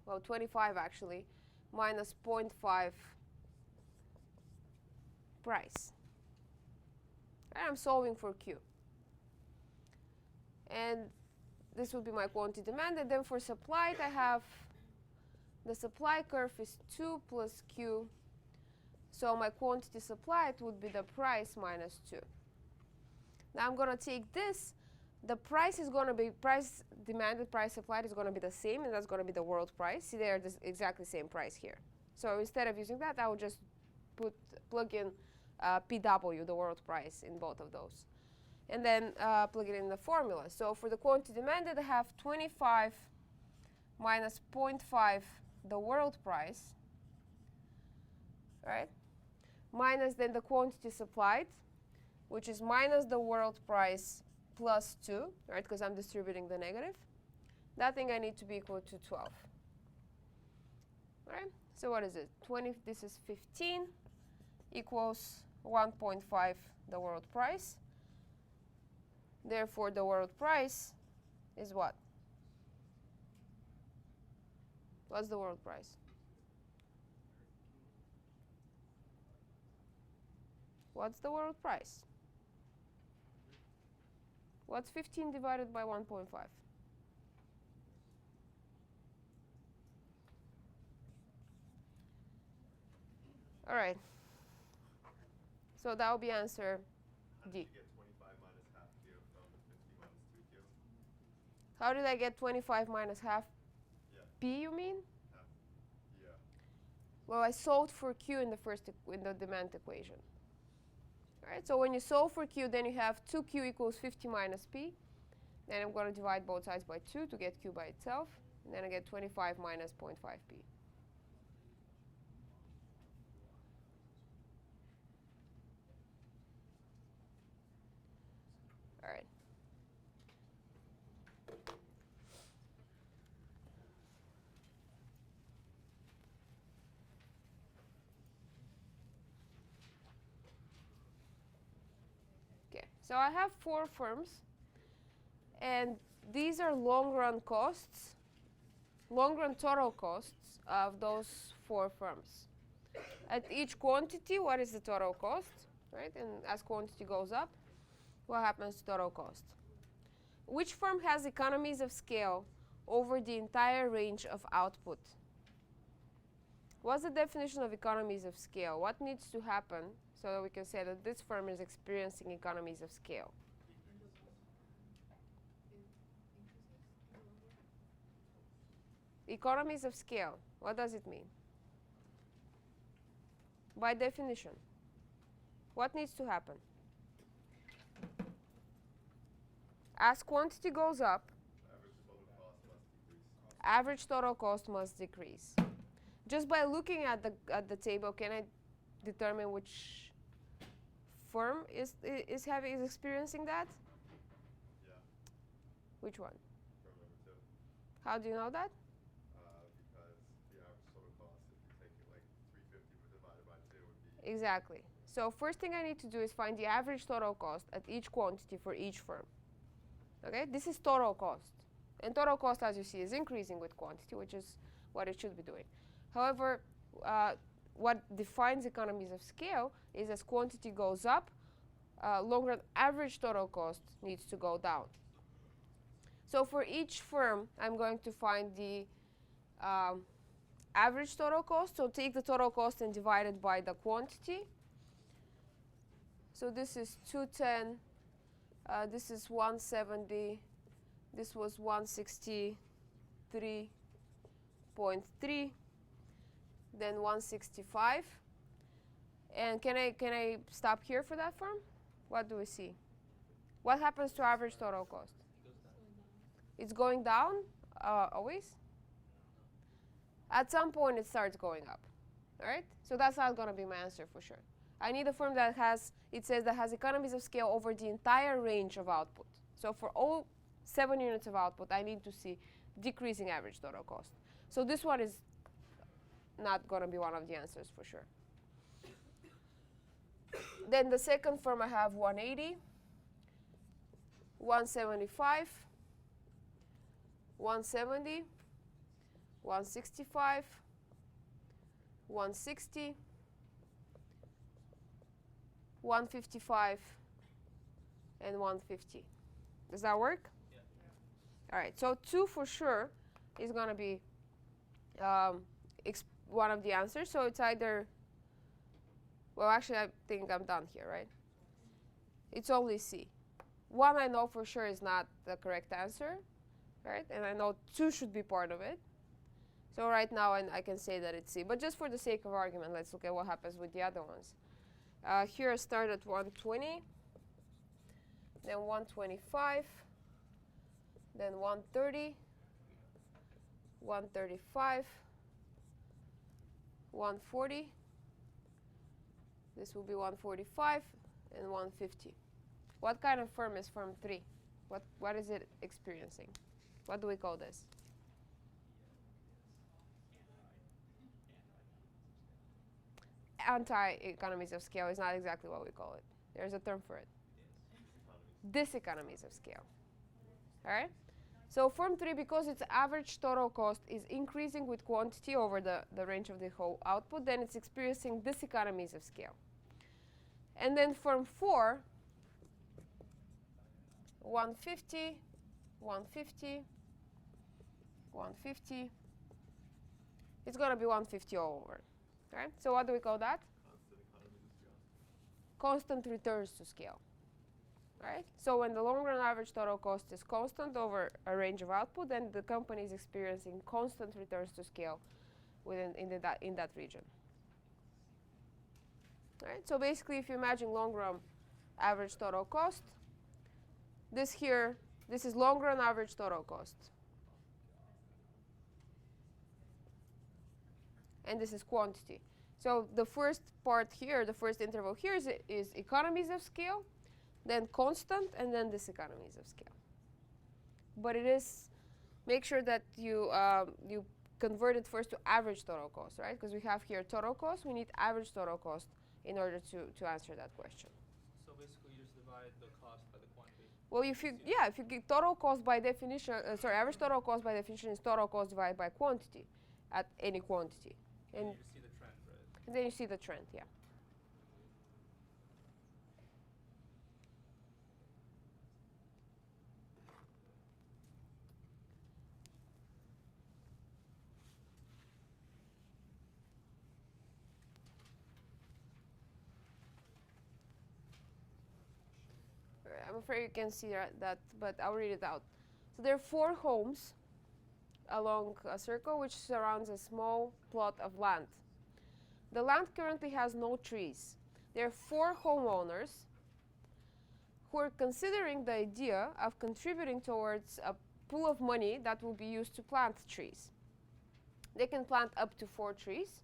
well 25 actually, minus 0.5 price. And I'm solving for q. And this would be my quantity demanded. Then for supplied, I have the supply curve is 2 plus q. So my quantity supplied would be the price minus 2. Now I'm going to take this. The price is going to be, price demanded, price supplied is going to be the same, and that's going to be the world price. See, they're the exactly same price here. So instead of using that, I would just plug in PW, the world price, in both of those. And then plug it in the formula. So for the quantity demanded, I have 25 minus 0.5, the world price, right? Minus then the quantity supplied, which is minus the world price plus 2, right? Because I'm distributing the negative. That thing I need to be equal to 12. All right? So what is it? 20, this is 15 equals 1.5 the world price. Therefore, the world price is what? What's the world price? What's the world price? What's 15 divided by 1.5? All right. So that will be answer How did D. you get 25 minus half q from the 50 minus 2q? How did I get 25 minus half Yeah. P, you mean? Half. Yeah. Well, I solved for Q in the first in the demand equation. All right, so when you solve for Q, then you have 2Q equals 50 minus P. Then I'm going to divide both sides by 2 to get Q by itself. And then I get 25 minus 0.5 P. All right. Okay, so I have 4 firms. And these are long-run costs, long-run total costs of those 4 firms. At each quantity, what is the total cost, right? And as quantity goes up, what happens to total cost? Which firm has economies of scale over the entire range of output? What's the definition of economies of scale? What needs to happen so that we can say that this firm is experiencing economies of scale? Economies of scale, what does it mean? By definition, what needs to happen? As quantity goes up, average total cost must decrease. Just by looking at the table, can I determine which firm is experiencing that? Yeah. Which one? Firm number 2. How do you know that? Because the average total cost, if you take it like 350 divided by 2, would be. Exactly. So first thing I need to do is find the average total cost at each quantity for each firm. Okay, this is total cost. And total cost, as you see, is increasing with quantity, which is what it should be doing. However, what defines economies of scale is as quantity goes up, long-run average total cost needs to go down. So for each firm, I'm going to find the average total cost. So take the total cost and divide it by the quantity. So this is 210. This is 170. This was 163.3. Then 165. And can I stop here for that firm? What do we see? What happens to average total cost? It's going down always? At some point it starts going up. All right? So that's not going to be my answer for sure. I need a firm that has, it says that has economies of scale over the entire range of output. So for all 7 units of output, I need to see decreasing average total cost. So this one is not going to be one of the answers for sure. Then the second form I have 180, 175, 170, 165, 160, 155, and 150. Does that work? Yeah. All right, so 2 for sure is going to be one of the answers. So it's either, well, actually, I think I'm done here, right? It's only C. 1 I know for sure is not the correct answer, right? And I know 2 should be part of it. So right now I can say that it's C. But just for the sake of argument, let's look at what happens with the other ones. Here I start at 120, then 125, then 130, 135, 140. This will be 145 and 150. What kind of firm is firm 3? What is it experiencing? What do we call this? Anti-economies of scale is not exactly what we call it. There's a term for it. Diseconomies of scale. All right? So firm 3, because its average total cost is increasing with quantity over the range of the whole output, then it's experiencing diseconomies of scale. And then firm 4, 150, 150, 150. It's going to be 150 all over. Right? So what do we call that? Constant returns to scale. Right? So when the long run average total cost is constant over a range of output, then the company is experiencing constant returns to scale in that region. Right? So basically, if you imagine long run average total cost, this is long run average total cost. And this is quantity. So the first part here, the first interval here is economies of scale, then constant, and then diseconomies of scale. But it is, make sure that you convert it first to average total cost, right? Because we have here total cost, we need average total cost in order to answer that question. So basically, you just divide the cost by the quantity. Well, if you get total cost by definition, average total cost by definition is total cost divided by quantity at any quantity. And you just see the trend, right? And then you see the trend, yeah. I'm afraid you can't see that, but I'll read it out. So there are 4 homes along a circle which surrounds a small plot of land. The land currently has no trees. There are 4 homeowners who are considering the idea of contributing towards a pool of money that will be used to plant trees. They can plant up to 4 trees.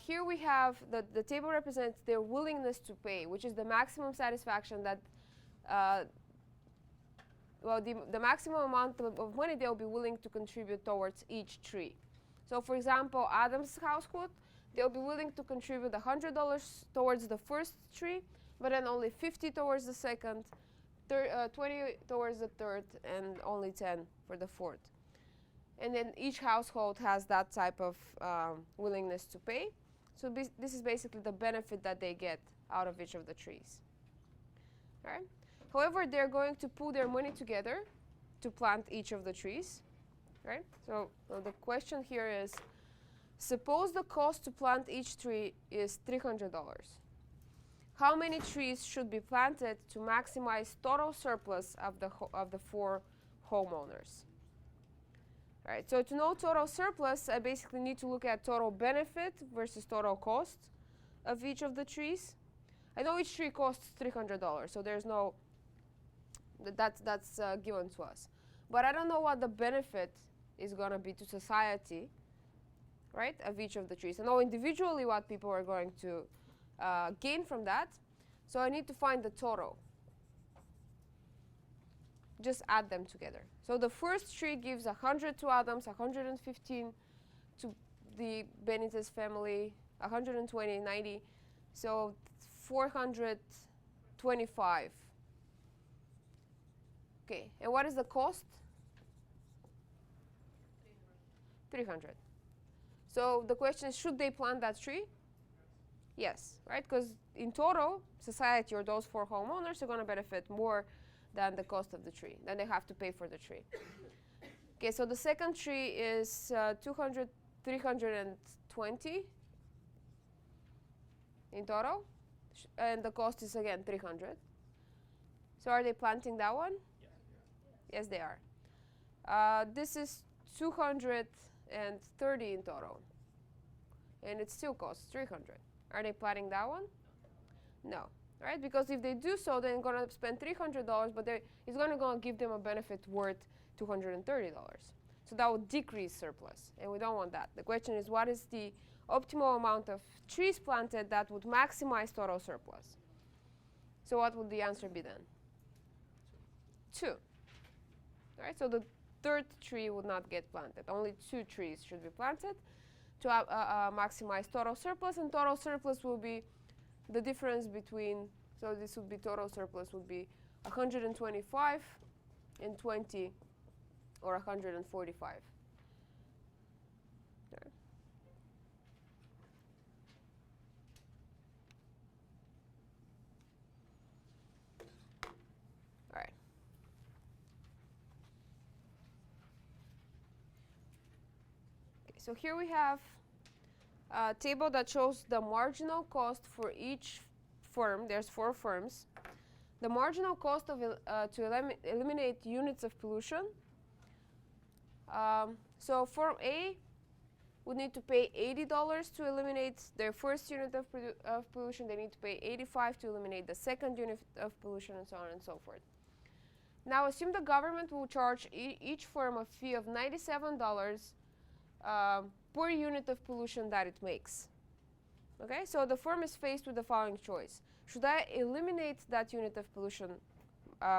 Here we have the table represents their willingness to pay, which is the maximum satisfaction that, the maximum amount of money they'll be willing to contribute towards each tree. So for example, Adam's household, they'll be willing to contribute $100 towards the first tree, but then only 50 towards the second, 20 towards the third, and only 10 for the fourth. And then each household has that type of willingness to pay. So this is basically the benefit that they get out of each of the trees. Right? However, they're going to pool their money together to plant each of the trees. Right? So the question here is, suppose the cost to plant each tree is $300. How many trees should be planted to maximize total surplus of the 4 homeowners? Right, so to know total surplus, I basically need to look at total benefit versus total cost of each of the trees. I know each tree costs $300, so there's no, that's given to us. But I don't know what the benefit is going to be to society, right, of each of the trees. I know individually what people are going to gain from that, so I need to find the total. Just add them together. So the first tree gives 100 to Adams, 115 to the Benitez family, 120, 90, so 425. Okay, and what is the cost? 300. So the question is, should they plant that tree? Yes, right? Because in total, society or those 4 homeowners are going to benefit more than the cost of the tree. Then they have to pay for the tree. Okay, so the second tree is 320 in total, and the cost is again 300. So are they planting that one? Yes, they are. This is 230 in total, and it still costs 300. Are they planting that one? No, right? Because if they do so, they're going to spend $300, but it's going to give them a benefit worth $230. So that would decrease surplus, and we don't want that. The question is, what is the optimal amount of trees planted that would maximize total surplus? So what would the answer be then? 2. Right? So the third tree would not get planted. Only 2 trees should be planted to maximize total surplus, and total surplus will be the difference between, so this would be total surplus would be 125 and 20 or 145. Okay. All right. Okay, so here we have a table that shows the marginal cost for each firm. There's 4 firms. The marginal cost of to eliminate units of pollution. So firm A would need to pay $80 to eliminate their first unit of pollution. They need to pay $85 to eliminate the second unit of pollution, and so on and so forth. Now assume the government will charge each firm a fee of $97 per unit of pollution that it makes. Okay, so the firm is faced with the following choice. Should I eliminate that unit of pollution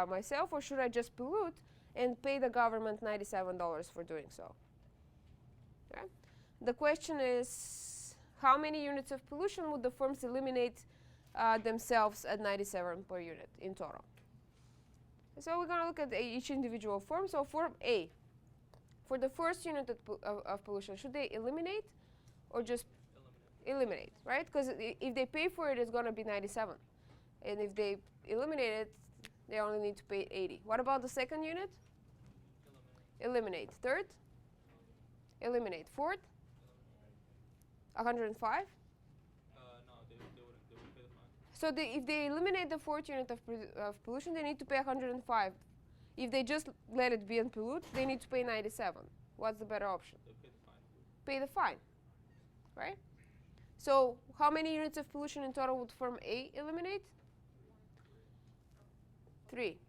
myself, or should I just pollute and pay the government $97 for doing so? Okay. The question is, how many units of pollution would the firms eliminate themselves at 97 per unit in total? So we're going to look at each individual firm. So firm A, for the first unit of pollution, should they eliminate or just eliminate, right? Because if they pay for it, it's going to be 97. And if they eliminate it, they only need to pay 80. What about the second unit? Eliminate. Third? Eliminate. Fourth? 105? No, they wouldn't pay the fine. So if they eliminate the fourth unit of pollution, they need to pay 105. If they just let it be and pollute, they need to pay 97. What's the better option? They pay the fine. Pay the fine, right? So how many units of pollution in total would firm A eliminate? 3.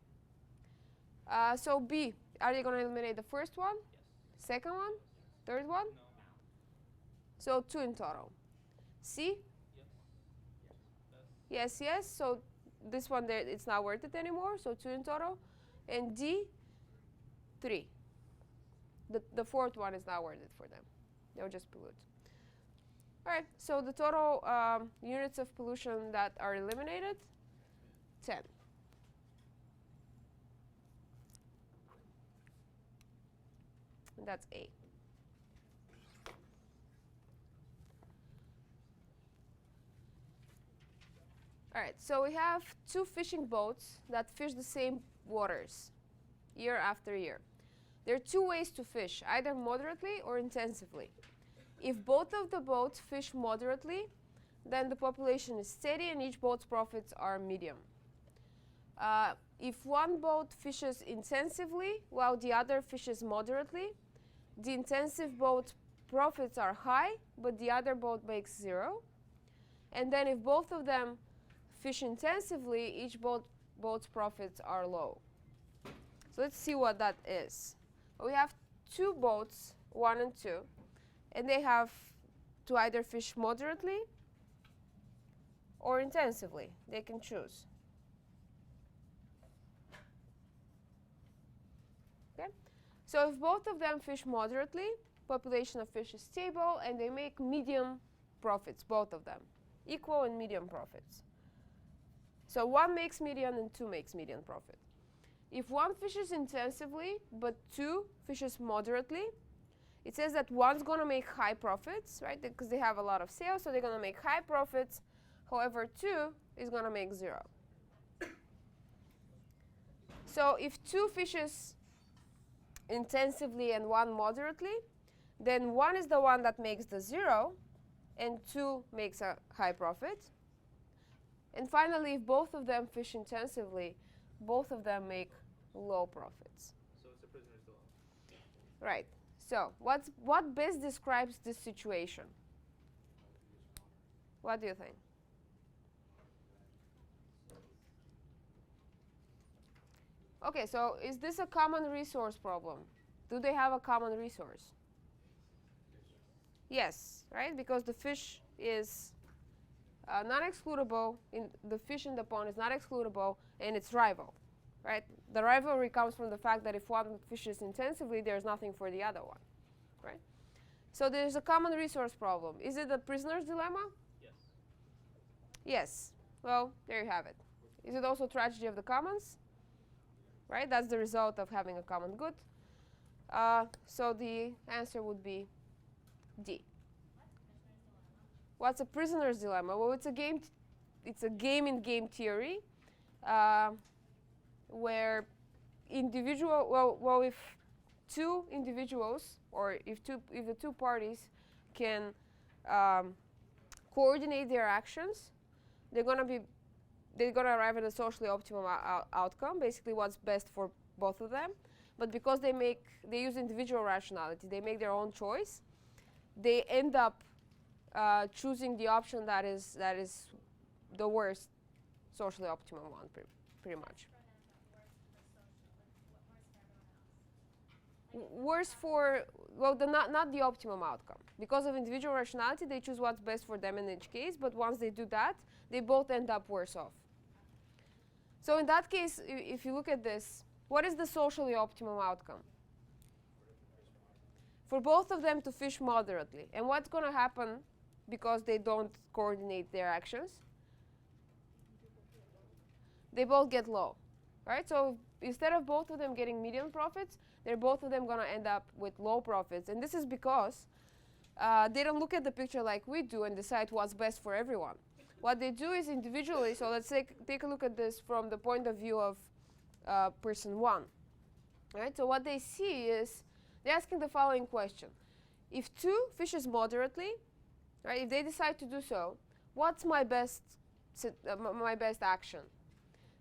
So B, are they going to eliminate the first one? Yes. Second one? Third one? No. So 2 in total. C? Yes. Yes. So this one there, it's not worth it anymore. So 2 in total. And D? 3. The fourth one is not worth it for them. They'll just pollute. All right. So the total units of pollution that are eliminated, 10. And that's A. All right, so we have 2 fishing boats that fish the same waters year after year. There are 2 ways to fish, either moderately or intensively. If both of the boats fish moderately, then the population is steady and each boat's profits are medium. If one boat fishes intensively while the other fishes moderately, the intensive boat's profits are high, but the other boat makes 0. And then if both of them fish intensively, each boat's profits are low. So let's see what that is. We have 2 boats, 1 and 2, and they have to either fish moderately or intensively. They can choose. Okay? So if both of them fish moderately, population of fish is stable, and they make medium profits, both of them, equal and medium profits. So 1 makes median and 2 makes median profit. If 1 fishes intensively, but 2 fishes moderately, it says that 1's going to make high profits, right? Because they have a lot of sales, so they're going to make high profits. However, 2 is going to make 0. So if 2 fishes intensively and 1 moderately, then 1 is the one that makes the 0, and 2 makes a high profit. And finally, if both of them fish intensively, both of them make low profits. So it's a prisoner's dilemma. Right. So what best describes this situation? What do you think? Okay, so is this a common resource problem? Do they have a common resource? Yes, right? Because the fish is non-excludable. The fish in the pond is not excludable, and it's rival, right? The rivalry comes from the fact that if one fishes intensively, there's nothing for the other one, right? So there's a common resource problem. Is it a prisoner's dilemma? Yes. Yes. Well, there you have it. Is it also tragedy of the commons? Right? That's the result of having a common good. So the answer would be D. What's a prisoner's dilemma? Well, it's a game. It's a game-in-game theory, where if 2 individuals, or if the 2 parties can coordinate their actions, they're gonna arrive at a socially optimal outcome. Basically, what's best for both of them. But because they use individual rationality, they make their own choice. They end up choosing the option that is the worst socially optimum one, pretty much. Worse for, well, not the optimum outcome. Because of individual rationality, they choose what's best for them in each case, but once they do that, they both end up worse off. So in that case, if you look at this, what is the socially optimum outcome? For both of them to fish moderately. And what's going to happen because they don't coordinate their actions? They both get low, right? So instead of both of them getting median profits, they're both of them going to end up with low profits. And this is because they don't look at the picture like we do and decide what's best for everyone. What they do is individually, so let's take a look at this from the point of view of person 1. Right? So what they see is, they're asking the following question. If 2 fishes moderately, right, if they decide to do so, what's my best action?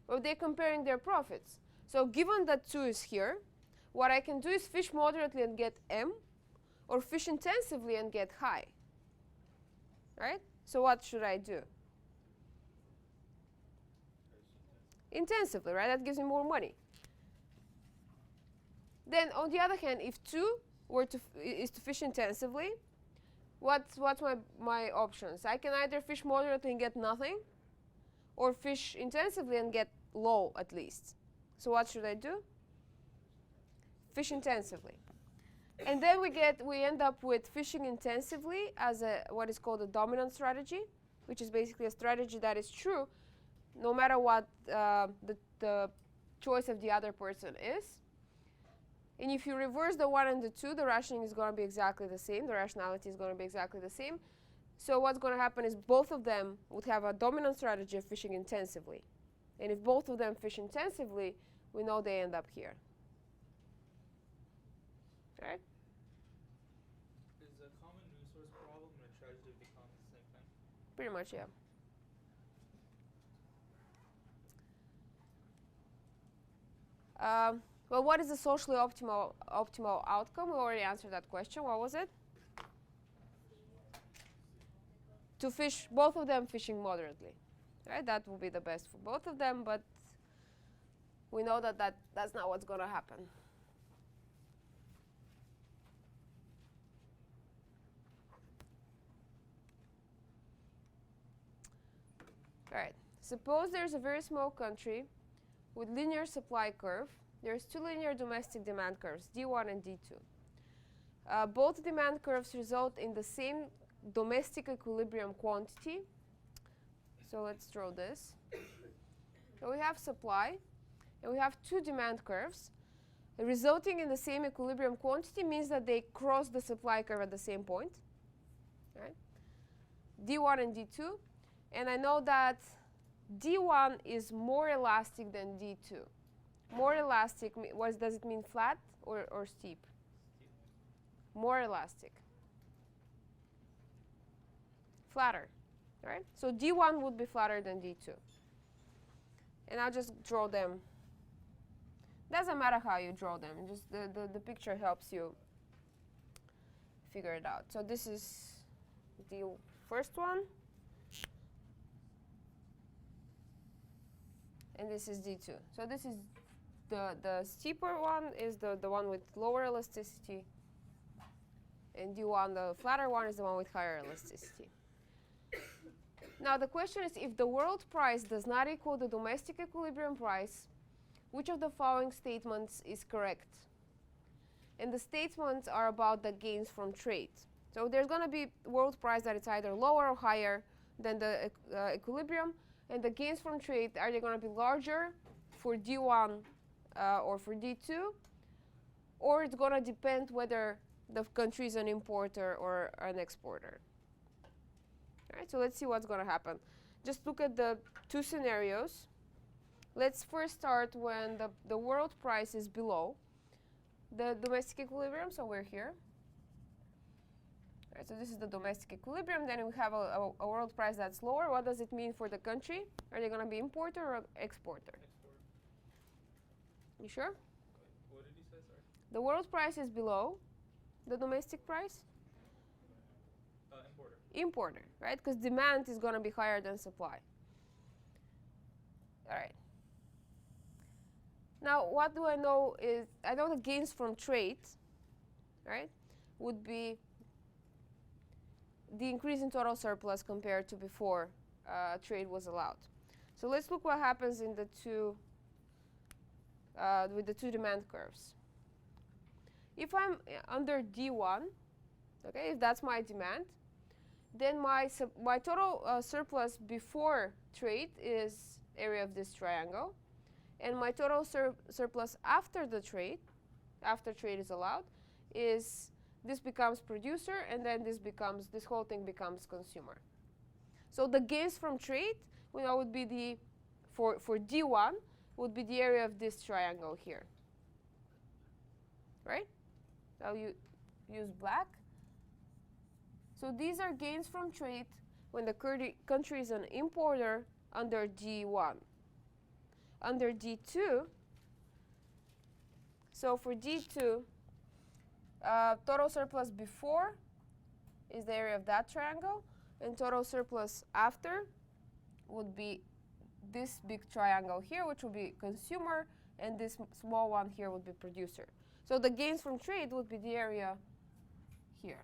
Well, they're comparing their profits. So given that 2 is here, what I can do is fish moderately and get M, or fish intensively and get high. Right? So what should I do? Intensively, right? That gives me more money. Then, on the other hand, if 2 is to fish intensively, what's my options? I can either fish moderately and get nothing, or fish intensively and get low at least. So what should I do? Fish intensively. And then we end up with fishing intensively as what is called a dominant strategy, which is basically a strategy that is true no matter what the choice of the other person is. And if you reverse the 1 and the 2, the rationing is going to be exactly the same. The rationality is going to be exactly the same. So what's going to happen is both of them would have a dominant strategy of fishing intensively. And if both of them fish intensively, we know they end up here. Right? Is a common resource problem and a tragedy of the commons the same thing? Pretty much, yeah. Well, what is the socially optimal outcome? We already answered that question. What was it? To fish, both of them fishing moderately. Right? That will be the best for both of them, but we know that that's not what's going to happen. All right. Suppose there's a very small country with linear supply curve. There's 2 linear domestic demand curves, D1 and D2. both demand curves result in the same domestic equilibrium quantity. So let's draw this. So we have supply, and we have two demand curves. Resulting in the same equilibrium quantity means that they cross the supply curve at the same point, right? D1 and D2. And I know that D1 is more elastic than D2. More elastic, what does it mean, flat or steep? More elastic. Flatter, right? So D1 would be flatter than D2. And I'll just draw them. Doesn't matter how you draw them, just the picture helps you figure it out. So this is the first one. And this is D2. So this is the steeper one is the one with lower elasticity. And D1, the flatter one, is the one with higher elasticity. Now the question is, if the world price does not equal the domestic equilibrium price, which of the following statements is correct? And the statements are about the gains from trade. So there's going to be world price that is either lower or higher than the equilibrium, and the gains from trade, are they going to be larger for D1 or for D2? Or it's going to depend whether the country is an importer or an exporter. All right, so let's see what's going to happen. Just look at the two scenarios. Let's first start when the world price is below the domestic equilibrium, so we're here. All right, so this is the domestic equilibrium. Then we have a world price that's lower. What does it mean for the country? Are they going to be importer or exporter? Export. You sure? What did you say, sorry? The world price is below the domestic price? Importer. Importer, right? Because demand is going to be higher than supply. All right. Now, what do I know is, I know the gains from trade, right, would be the increase in total surplus compared to before trade was allowed. So let's look what happens in the two, with the two demand curves. If I'm under D1, okay, if that's my demand, then my total surplus before trade is area of this triangle, and my total surplus after the trade, after trade is allowed, is this becomes producer, and then this whole thing becomes consumer. So the gains from trade, we know, would be the, for D1, would be the area of this triangle here, right? I'll use black. So these are gains from trade when the country is an importer under D1. Under D2, so for D2, total surplus before is the area of that triangle, and total surplus after would be this big triangle here, which would be consumer, and this small one here would be producer. So the gains from trade would be the area here.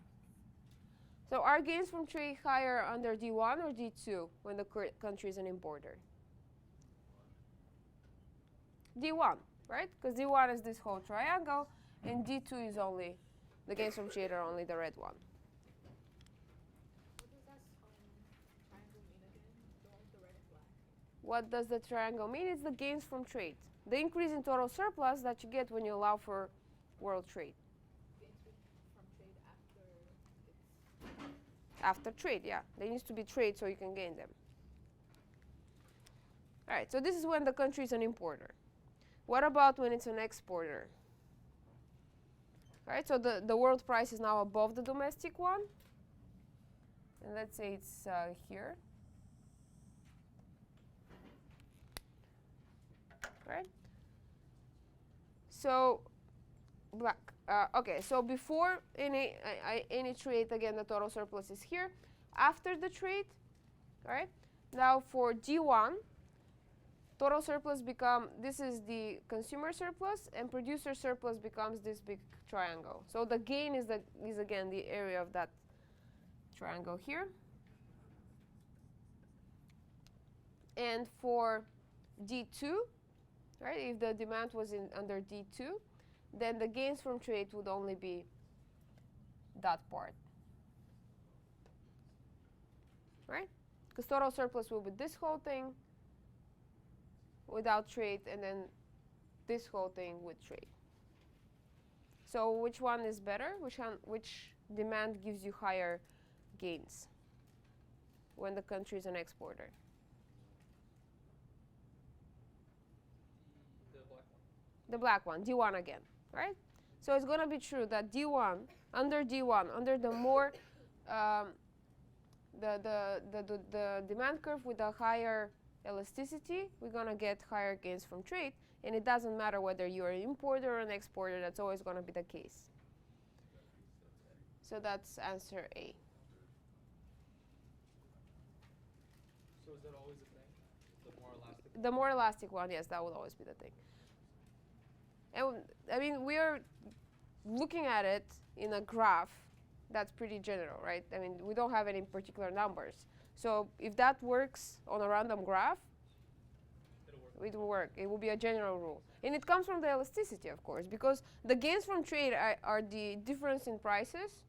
So are gains from trade higher under D1 or D2 when the country is an importer? D1, right? Because D1 is this whole triangle, and D2 is only, the gains from trade are only the red one. What does that triangle mean again? The red and black. What does the triangle mean? It's the gains from trade. The increase in total surplus that you get when you allow for world trade. Gains from trade after it's... After trade, yeah. There needs to be trade so you can gain them. All right, so this is when the country is an importer. What about when it's an exporter? All right, so the world price is now above the domestic one. And let's say it's here. Right? So, black. Okay, so before any trade, again, the total surplus is here. After the trade, all right? Now for D1, total surplus this is the consumer surplus, and producer surplus becomes this big triangle. So the gain is again the area of that triangle here. And for D2, right, if the demand was under D2, then the gains from trade would only be that part. Right? Because total surplus will be this whole thing without trade, and then this whole thing with trade. So which one is better? Which demand gives you higher gains when the country is an exporter? The black one. The black one, D1 again, right? So it's going to be true that D1, under the more the demand curve with a higher elasticity, we're going to get higher gains from trade, and it doesn't matter whether you're an importer or an exporter, that's always going to be the case. So that's answer A. So is that always a thing? The more elastic? The more elastic one, yes, that will always be the thing. And I mean, we are looking at it in a graph that's pretty general, right? I mean, we don't have any particular numbers. So if that works on a random graph, it will work. It will be a general rule. And it comes from the elasticity, of course, because the gains from trade are the difference in prices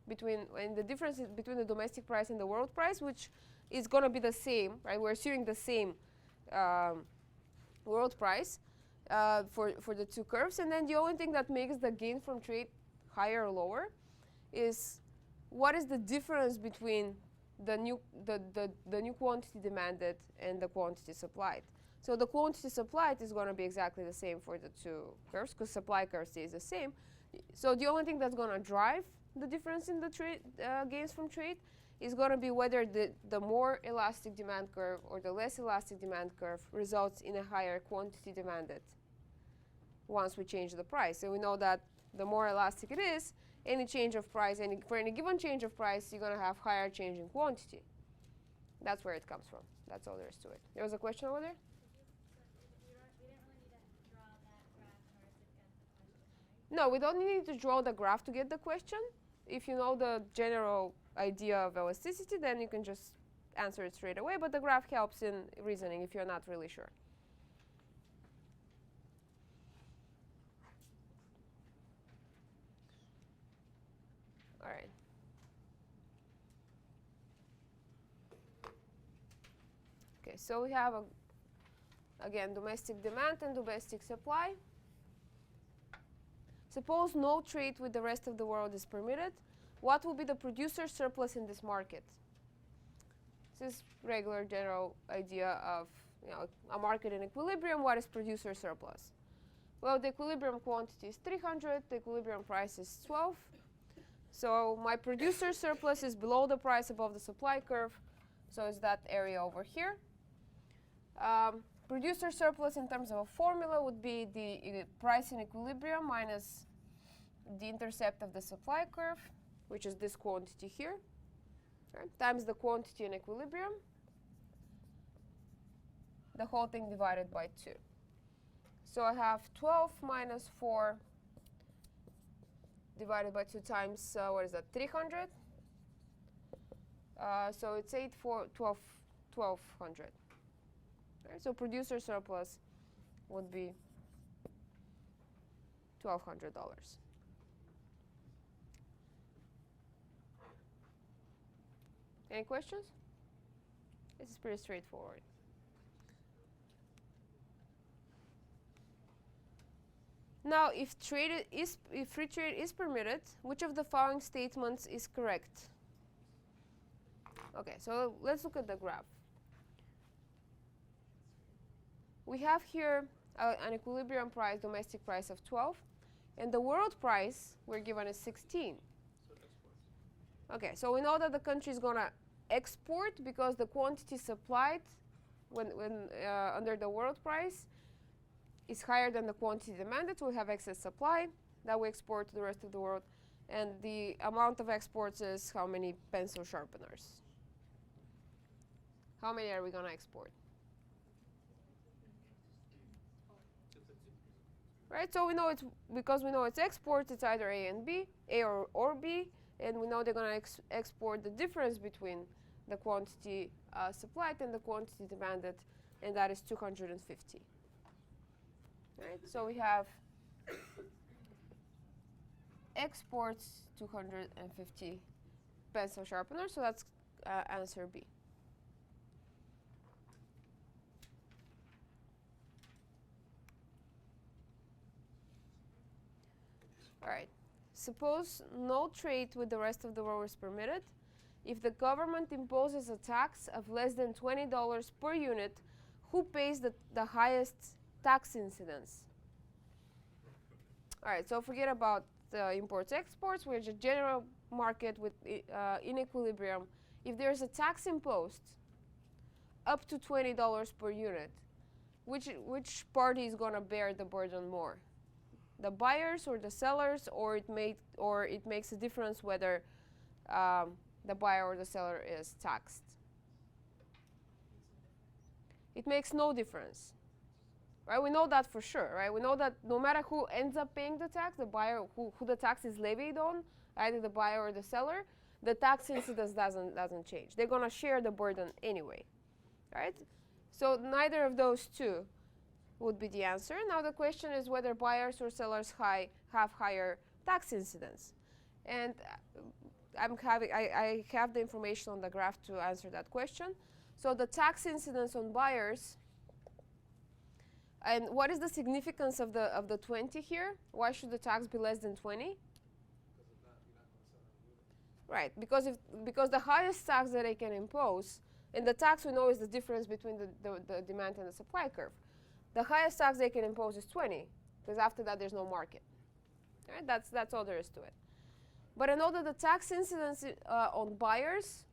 and the difference between the domestic price and the world price, which is going to be the same, right? We're assuming the same world price for the two curves. And then the only thing that makes the gain from trade higher or lower is what is the difference between the new quantity demanded and the quantity supplied. So the quantity supplied is going to be exactly the same for the two curves because supply curve stays the same. So the only thing that's going to drive the difference in the gains from trade is going to be whether the more elastic demand curve or the less elastic demand curve results in a higher quantity demanded once we change the price. And we know that the more elastic it is, any change of price, for any given change of price, you're going to have higher change in quantity. That's where it comes from. That's all there is to it. There was a question over there? No, we don't need to draw the graph to get the question. If you know the general idea of elasticity, then you can just answer it straight away. But the graph helps in reasoning if you're not really sure. All right. Okay, so we have, again, domestic demand and domestic supply. Suppose no trade with the rest of the world is permitted. What will be the producer surplus in this market? This is regular general idea of a market in equilibrium. What is producer surplus? Well, the equilibrium quantity is 300. The equilibrium price is 12. So my producer surplus is below the price above the supply curve. So it's that area over here. Producer surplus in terms of a formula would be the price in equilibrium minus the intercept of the supply curve, which is this quantity here, right, times the quantity in equilibrium, the whole thing divided by 2. So I have 12 minus 4 divided by 2 times, what is that, 300? So it's 8, 4, 12, 1200. Right, so producer surplus would be $1,200. Any questions? This is pretty straightforward. Now, if free trade is permitted, which of the following statements is correct? Okay, so let's look at the graph. We have here an equilibrium price, domestic price of 12, and the world price we're given is 16. So it exports. Okay, so we know that the country is going to export because the quantity supplied under the world price is higher than the quantity demanded, so we have excess supply that we export to the rest of the world, and the amount of exports is how many pencil sharpeners. How many are we going to export? Right, so we know because we know it's exports, it's either A and B, A or B, and we know they're going to export the difference between the quantity supplied and the quantity demanded, and that is 250. Right, so we have exports 250 pencil sharpeners, so that's answer B. All right. Suppose no trade with the rest of the world is permitted. If the government imposes a tax of less than $20 per unit, who pays the highest tax incidence? All right, so forget about imports exports. We're just general market with in equilibrium. If there's a tax imposed up to $20 per unit, which party is going to bear the burden more? The buyers or the sellers, or it makes a difference whether the buyer or the seller is taxed? It makes no difference, right? We know that for sure, right? We know that no matter who ends up paying the tax, the buyer who the tax is levied on, either the buyer or the seller, the tax incidence doesn't change. They're gonna share the burden anyway, right? So neither of those two would be the answer. Now the question is whether buyers or sellers have higher tax incidence. And I have the information on the graph to answer that question. So the tax incidence on buyers, and what is the significance of the 20 here? Why should the tax be less than 20? Right, because the highest tax that they can impose, and the tax we know is the difference between the demand and the supply curve. The highest tax they can impose is 20, because after that there's no market. Right? That's all there is to it. But I know that the tax incidence on buyers,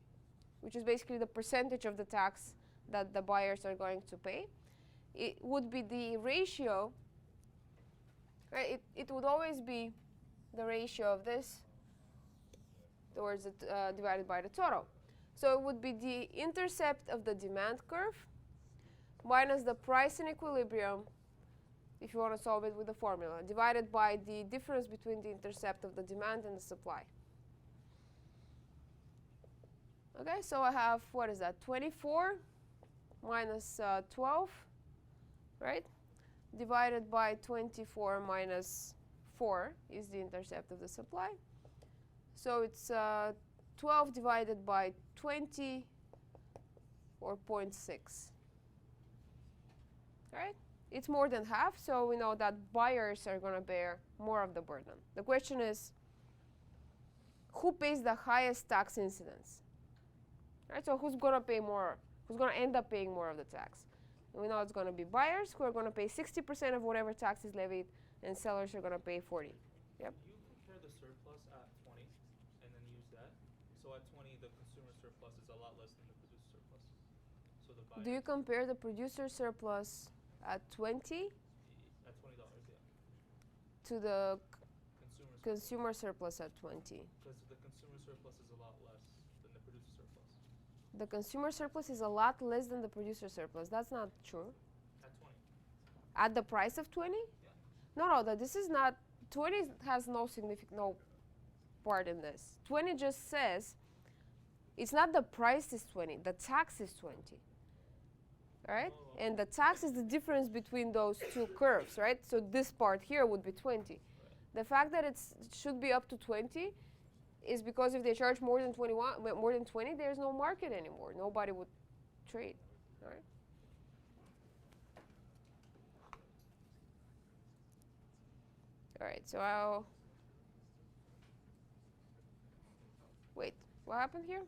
which is basically the percentage of the tax that the buyers are going to pay, it would be the ratio, right? It would always be the ratio of this towards it divided by the total. So it would be the intercept of the demand curve minus the price in equilibrium, if you want to solve it with the formula, divided by the difference between the intercept of the demand and the supply. Okay, so I have, what is that, 24 minus 12, right? Divided by 24 minus 4 is the intercept of the supply. So it's 12 divided by 20, or 0.6. Right? It's more than half, so we know that buyers are going to bear more of the burden. The question is, who pays the highest tax incidence? Right? So who's going to pay more? Who's going to end up paying more of the tax? And we know it's going to be buyers who are going to pay 60% of whatever tax is levied, and sellers are going to pay 40. Yep. You compare the surplus at 20 and then use that. So at 20, the consumer surplus is a lot less than the producer surplus. So the buyer. Do you compare the producer surplus at 20 at $20, yeah. to the Consumer consumer surplus at 20? Because the consumer surplus is a lot less than the producer surplus. The consumer surplus is a lot less than the producer surplus. That's not true. At 20. At the price of 20? Yeah. No, this is not. 20 has no part in this. 20 just says it's not the price is 20, the tax is 20. All right? Oh, And the tax is the difference between those two curves, right? So this part here would be 20. Right. The fact that it should be up to 20 is because if they charge more than 20, there's no market anymore. Nobody would trade. All right? All right, so I'll wait. What happened here?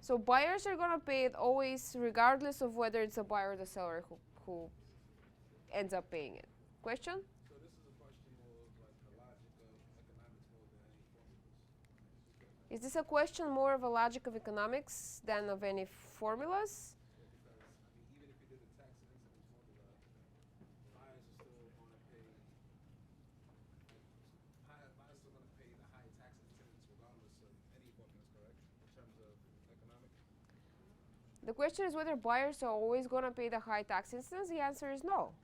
So buyers are going to pay it always, regardless of whether it's a buyer or the seller who ends up paying it. Question? So this is a question more of like the logic of economics more than any formulas. Is this a question more of a logic of economics than of any formulas? Yeah, because I mean, even if you did the tax and incidence formula, buyers are still going to pay. Buyers are still going to pay the higher tax incidence regardless of any formulas, correct? In terms of economics. The question is whether buyers are always going to pay the high tax incidence. The answer is no.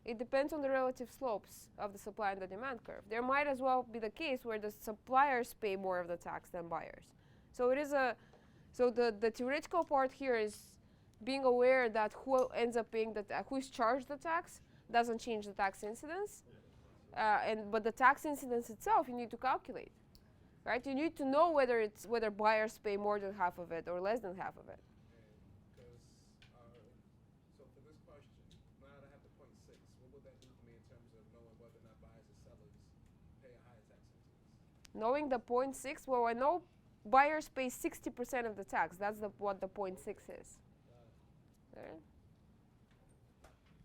It depends on the relative slopes of the supply and the demand curve. There might as well be the case where the suppliers pay more of the tax than buyers. So it is the theoretical part here is being aware that who ends up paying who is charged the tax doesn't change the tax incidence. but the tax incidence itself you need to calculate, right? You need to know whether buyers pay more than half of it or less than half of it. Because, so for this question, now that I have the point six, what would that do for me in terms of knowing whether or not buyers or sellers pay a higher tax incidence? Knowing the 0.6, well, I know buyers pay 60% of the tax. That's what the 0.6 is. Right?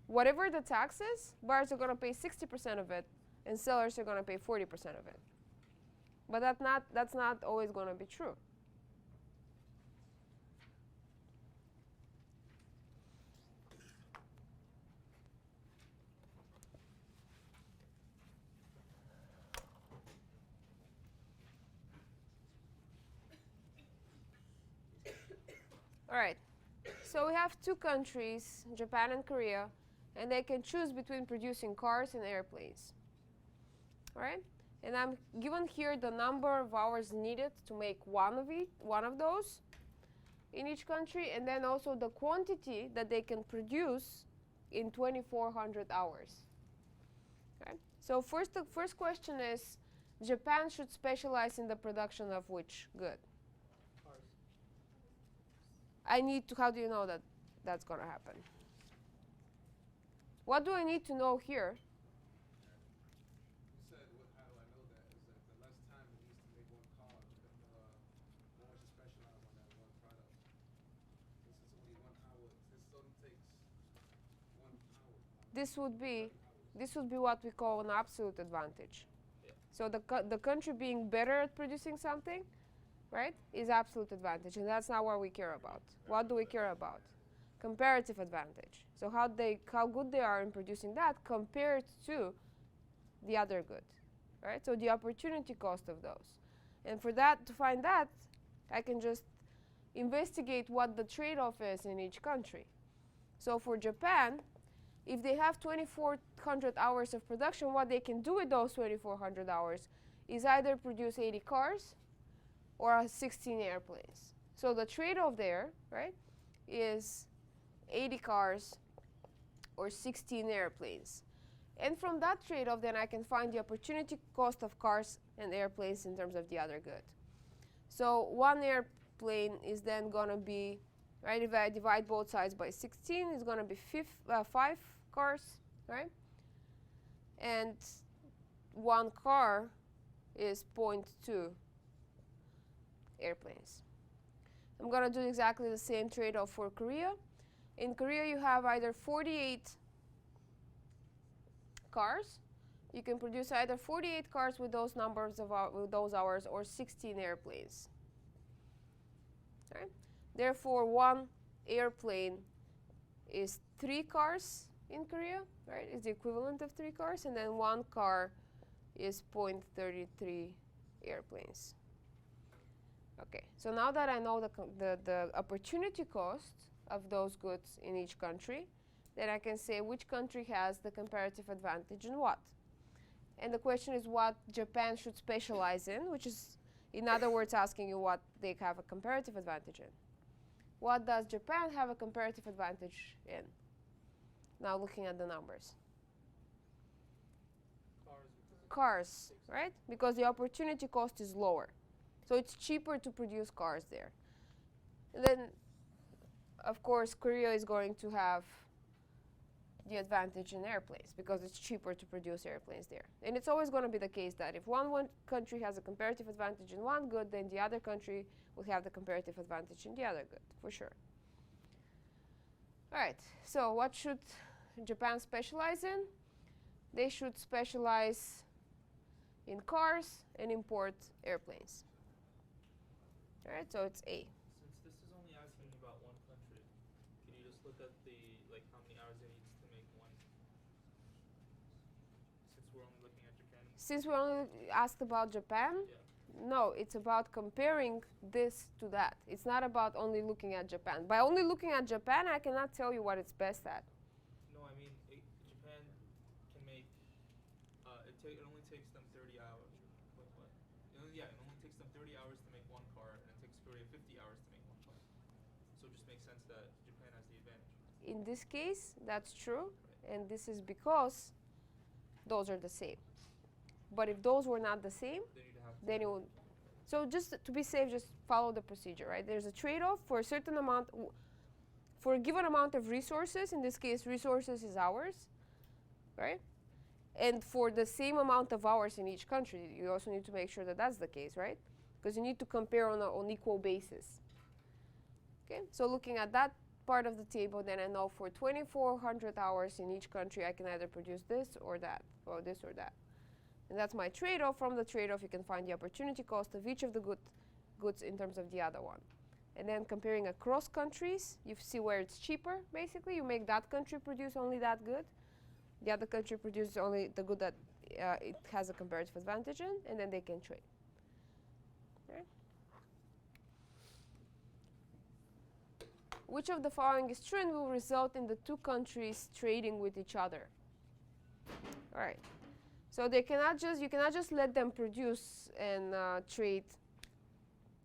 Whatever the tax is, buyers are going to pay 60% of it, and sellers are going to pay 40% of it. But that's not always going to be true. All right. So we have two countries, Japan and Korea, and they can choose between producing cars and airplanes. All right? And I'm given here the number of hours needed to make one of those in each country, and then also the quantity that they can produce in 2,400 hours. Okay? So the first question is, Japan should specialize in the production of which good? Cars. How do you know that that's going to happen? What do I need to know here? You said, how do I know that? Is that the less time it needs to make one car, then the more to specialize on that one product. Since it's only 1 hour, this only takes 1 hour. This would be what we call an absolute advantage. Yeah. So the country being better at producing something, right, is absolute advantage, and that's not what we care about. What do we care about? Comparative advantage. So how good they are in producing that compared to the other good, right? So the opportunity cost of those. And for that, to find that, I can just investigate what the trade-off is in each country. So for Japan, if they have 2,400 hours of production, what they can do with those 2,400 hours is either produce 80 cars or 16 airplanes. So the trade-off there, right, is 80 cars or 16 airplanes. And from that trade-off, then I can find the opportunity cost of cars and airplanes in terms of the other good. So one airplane is then going to be, right, if I divide both sides by 16, it's going to be 5 cars, right? And one car is 0.2 airplanes. I'm going to do exactly the same trade-off for Korea. In Korea, you have either 48 cars. You can produce either 48 cars with those numbers with those hours, or 16 airplanes. Right? Therefore, one airplane is 3 cars in Korea, right? It's the equivalent of 3 cars, and then one car is 0.33 airplanes. Okay, so now that I know the opportunity cost of those goods in each country, then I can say which country has the comparative advantage in what. And the question is what Japan should specialize in, which is, in other words, asking you what they have a comparative advantage in. What does Japan have a comparative advantage in? Now looking at the numbers. Cars, right? Because the opportunity cost is lower. So it's cheaper to produce cars there. And then, of course, Korea is going to have the advantage in airplanes because it's cheaper to produce airplanes there. And it's always going to be the case that if one country has a comparative advantage in one good, then the other country will have the comparative advantage in the other good, for sure. All right, so what should Japan specialize in? They should specialize in cars and import airplanes. All right, so it's A. Since this is only asking about one country, can you just look at how many hours it needs to make one? Since we're only looking at Japan. Since we only asked about Japan, Yeah. no, it's about comparing this to that. It's not about only looking at Japan. By only looking at Japan, I cannot tell you what it's best at. No, I mean Japan can make. It only takes them 30 hours. What? It only takes them 30 hours to make one car, and it takes Korea 50 hours to make one car. So it just makes sense that Japan has the advantage. In this case, that's true, and this is because those are the same. But if those were not the same, Then you'd have to. then it would. So just to be safe, just follow the procedure, right? There's a trade-off for a certain amount, for a given amount of resources. In this case, resources is hours, right? And for the same amount of hours in each country, you also need to make sure that that's the case, right? Because you need to compare on equal basis. Okay, so looking at that part of the table, then I know for 2,400 hours in each country, I can either produce this or that, or this or that. And that's my trade-off. From the trade-off, you can find the opportunity cost of each of the goods in terms of the other one. And then comparing across countries, you see where it's cheaper, basically. You make that country produce only that good. The other country produces only the good that it has a comparative advantage in, and then they can trade. Right? Which of the following is true and will result in the two countries trading with each other? All right. So you cannot just let them produce and trade.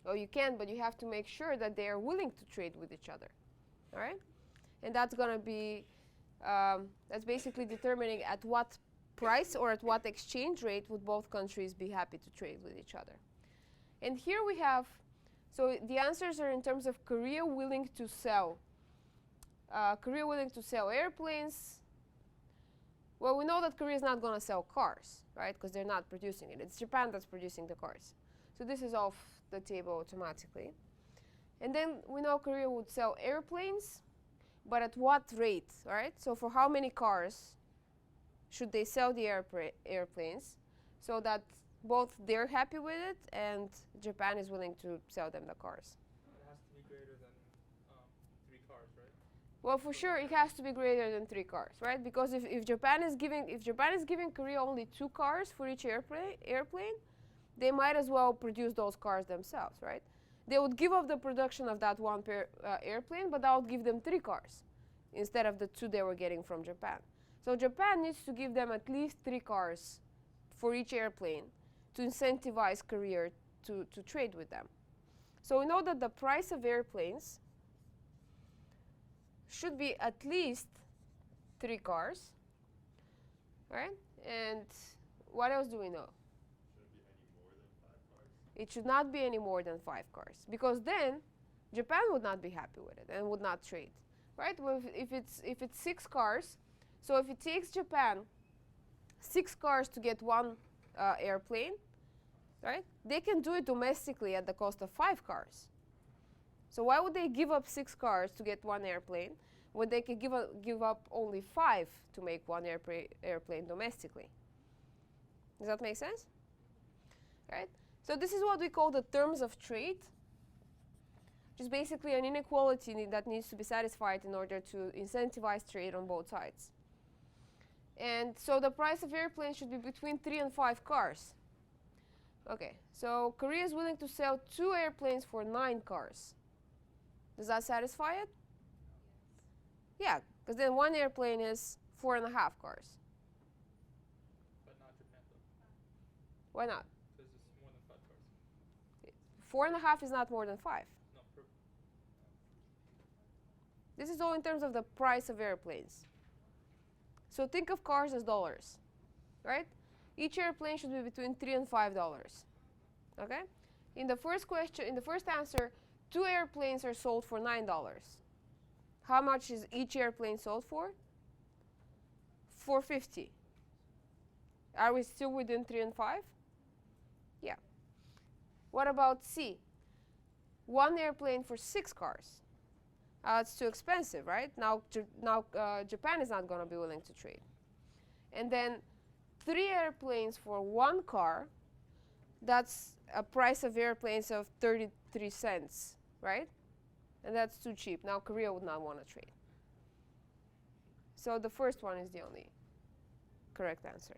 Oh, you can, but you have to make sure that they are willing to trade with each other. All right? And that's going to be, that's basically determining at what price or at what exchange rate would both countries be happy to trade with each other. And here we have, so the answers are in terms of Korea willing to sell. Korea willing to sell airplanes. Well, we know that Korea is not going to sell cars, right? Because they're not producing it. It's Japan that's producing the cars. So this is off the table automatically. And then we know Korea would sell airplanes, but at what rate, right? So for how many cars should they sell the airplanes so that both they're happy with it and Japan is willing to sell them the cars? It has to be greater than 3 cars, right? Well, for sure, it has to be greater than 3 cars, right? Because if Japan is giving Korea only 2 cars for each airplane, they might as well produce those cars themselves, right? They would give up the production of that one airplane, but that would give them 3 cars instead of the 2 they were getting from Japan. So Japan needs to give them at least 3 cars for each airplane to incentivize Korea to trade with them. So we know that the price of airplanes should be at least 3 cars, right? And what else do we know? It should not be any more than 5 cars, because then Japan would not be happy with it and would not trade, right? Well, if it's 6 cars, so if it takes Japan 6 cars to get one airplane, right? They can do it domestically at the cost of 5 cars. So why would they give up 6 cars to get one airplane when they can give up only 5 to make one airplane domestically? Does that make sense? Right? So this is what we call the terms of trade, which is basically an inequality that needs to be satisfied in order to incentivize trade on both sides. And so the price of airplanes should be between 3 and 5 cars. Okay, so Korea is willing to sell 2 airplanes for 9 cars. Does that satisfy it? Yeah, because then one airplane is 4.5 cars. But not Japan, though. Why not? Because it's more than 5 cars. 4.5 is not more than 5. No, This is all in terms of the price of airplanes. So think of cars as dollars, right? Each airplane should be between $3 and $5. Okay? In the first question, in the first answer, 2 airplanes are sold for $9. How much is each airplane sold for? $4.50. Are we still within 3 and 5? Yeah. What about C? 1 airplane for 6 cars. It's too expensive, right? Now Japan is not going to be willing to trade. And then 3 airplanes for 1 car, that's a price of airplanes of 33 cents, right? And that's too cheap. Now Korea would not want to trade. So the first one is the only correct answer.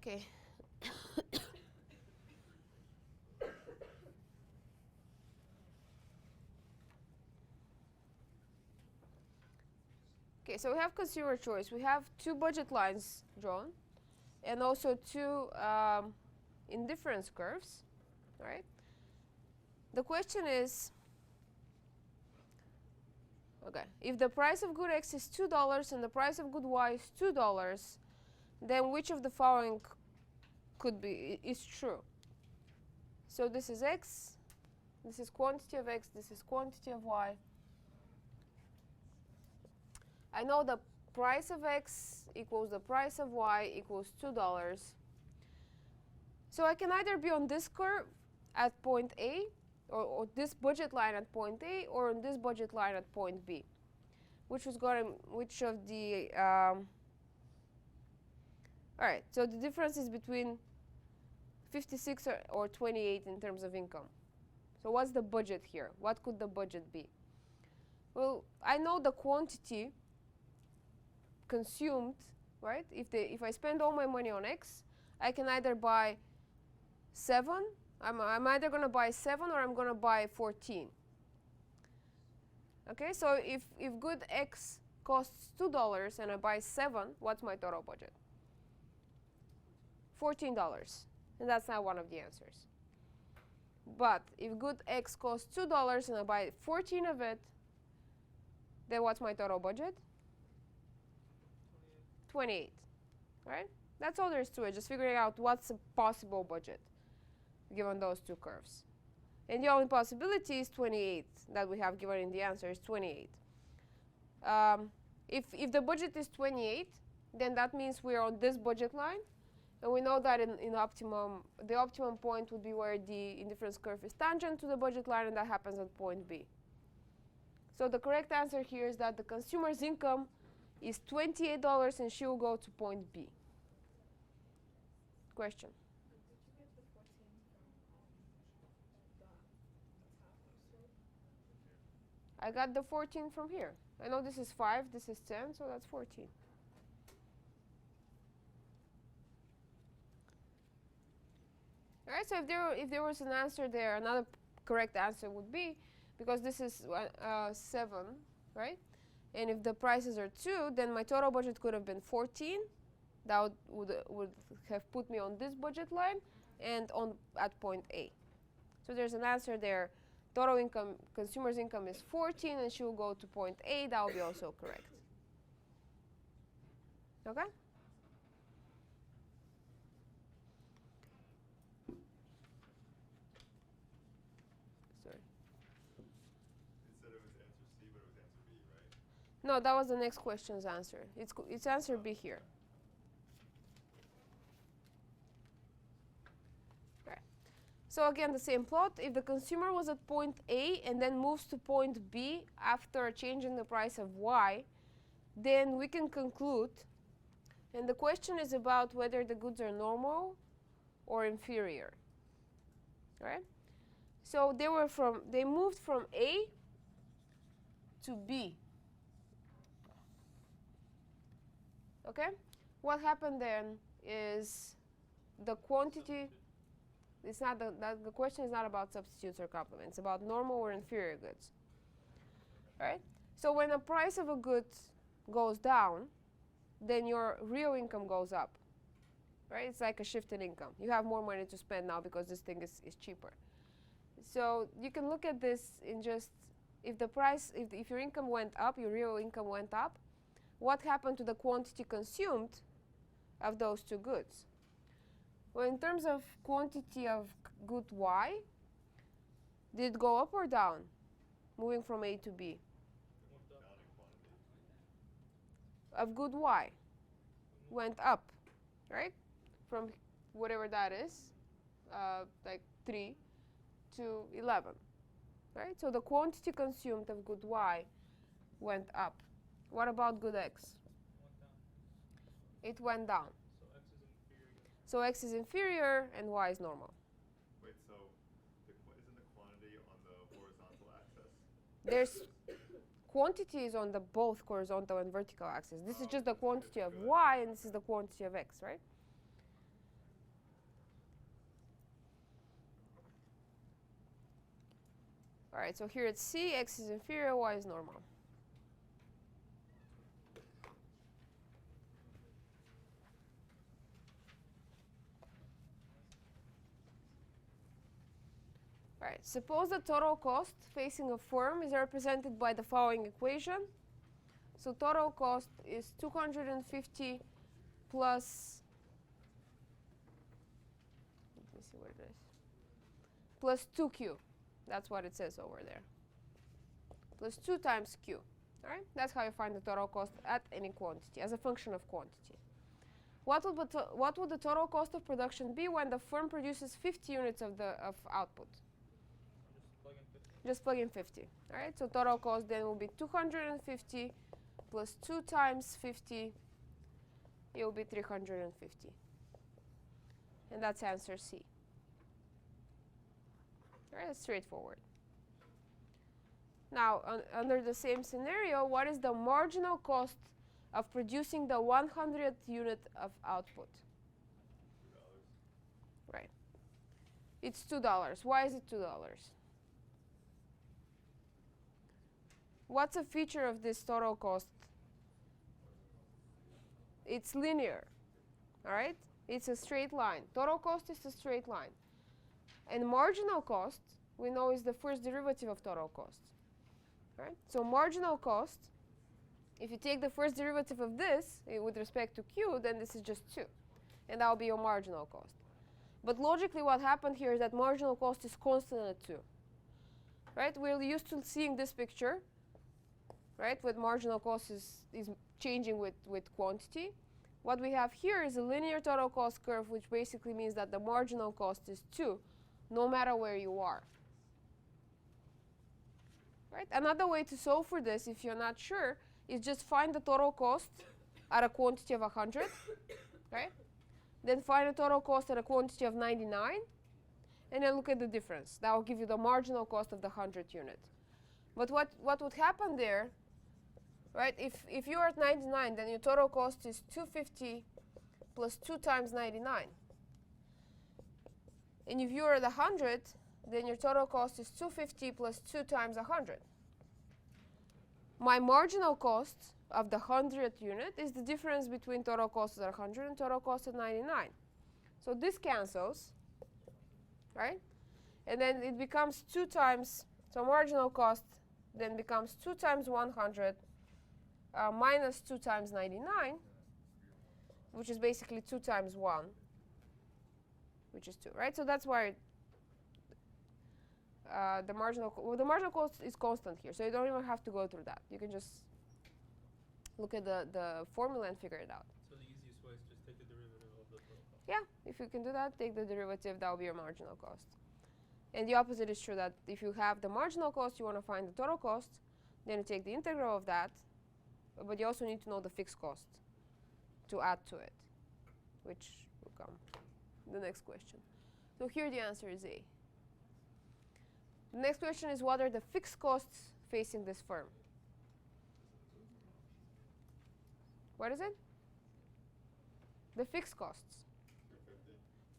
Okay. Okay, so we have consumer choice. We have 2 budget lines drawn, and also 2 indifference curves, right? the question is, okay, if the price of good X is $2 and the price of good Y is $2, then which of the following could be is true? So this is X, this is quantity of X, this is quantity of Y. I know the price of X equals the price of Y equals $2. So I can either be on this curve at point A, or this budget line at point A, or on this budget line at point B. Which of the, all right, so the difference is between 56 or 28 in terms of income. So what's the budget here? What could the budget be? Well, I know the quantity consumed, right? If I spend all my money on X, I can either buy 7, I'm either going to buy 7 or I'm going to buy 14. Okay, so if good X costs $2 and I buy 7, what's my total budget? $14. And that's not one of the answers. But if good X costs $2 and I buy 14 of it, then what's my total budget? 28. Right? That's all there is to it, just figuring out what's a possible budget given those two curves. And the only possibility is 28 that we have given in the answer is 28. If the budget is 28, then that means we're on this budget line. And we know that in optimum, the optimum point would be where the indifference curve is tangent to the budget line, and that happens at point B. So the correct answer here is that the consumer's income is $28 and she will go to point B. Question? Did you get the 14 from the top also? I got the 14 from here. I know this is 5, this is 10, so that's 14. All right, so if there was an answer there, another correct answer would be, because this is 7, right? And if the prices are 2, then my total budget could have been 14. That would have put me on this budget line and at point A. So there's an answer there. Total income, consumer's income is 14, and she will go to point A. That will be also correct. Okay? Sorry. It said it was answer C, but it was answer B, right? No, that was the next question's answer. It's answer B here. So again, the same plot. If the consumer was at point A and then moves to point B after changing the price of Y, then we can conclude, and the question is about whether the goods are normal or inferior. Right? So they moved from A to B. Okay? What happened then is the quantity. It's not the question is not about substitutes or complements. It's about normal or inferior goods. Right? So when the price of a good goes down, then your real income goes up. Right? It's like a shift in income. You have more money to spend now because this thing is cheaper. So you can look at this in just if your income went up, your real income went up, what happened to the quantity consumed of those two goods? Well, in terms of quantity of good Y, did it go up or down, moving from A to B? Down in quantity. Of good Y went up, right? From whatever that is, like 3 to 11, right? So the quantity consumed of good Y went up. What about good X? It went down. So X is inferior and Y is normal. Wait, so isn't the quantity on the horizontal axis? There's quantity is on the both horizontal and vertical axis. This is just the quantity of Y, and this is the quantity of X, right? All right, so here it's C, X is inferior, Y is normal. All right, suppose the total cost facing a firm is represented by the following equation. So total cost is 250 plus, let me see what it is, plus 2q. That's what it says over there. Plus 2 times q. All right, that's how you find the total cost at any quantity as a function of quantity. What would the total cost of production be when the firm produces 50 units of output? Just plug in 50. All right, so total cost then will be 250 plus 2 times 50. It will be 350. And that's answer C. All right, that's straightforward. Now, under the same scenario, what is the marginal cost of producing the 100th unit of output? $2. Right. It's $2. Why is it $2? What's a feature of this total cost? It's linear. All right? It's a straight line. Total cost is a straight line. And marginal cost, we know, is the first derivative of total cost. Right? So marginal cost, if you take the first derivative of this with respect to q, then this is just 2. And that will be your marginal cost. But logically what happened here is that marginal cost is constant at 2. Right? We're used to seeing this picture, right, with marginal cost is changing with quantity. What we have here is a linear total cost curve, which basically means that the marginal cost is 2, no matter where you are. Right? Another way to solve for this, if you're not sure, is just find the total cost at a quantity of 100, right? Then find a total cost at a quantity of 99, and then look at the difference. That will give you the marginal cost of the 100th unit. But what would happen there, right? If you're at 99, then your total cost is 250 plus 2 times 99. And if you're at 100, then your total cost is 250 plus 2 times 100. My marginal cost of the 100th unit is the difference between total cost at 100 and total cost at 99. So this cancels, right? And then it becomes 2 times, so marginal cost then becomes 2 times 100 minus 2 times 99, which is basically 2 times 1, which is 2, right? So that's why the marginal cost is constant here, so you don't even have to go through that. You can just look at the formula and figure it out. So the easiest way is just take the derivative of the total cost. Yeah, if you can do that, take the derivative, that will be your marginal cost. And the opposite is true, that if you have the marginal cost, you want to find the total cost, then you take the integral of that, but you also need to know the fixed cost to add to it, which will come in the next question. So here the answer is A. The next question is, what are the fixed costs facing this firm? What is it? The fixed costs.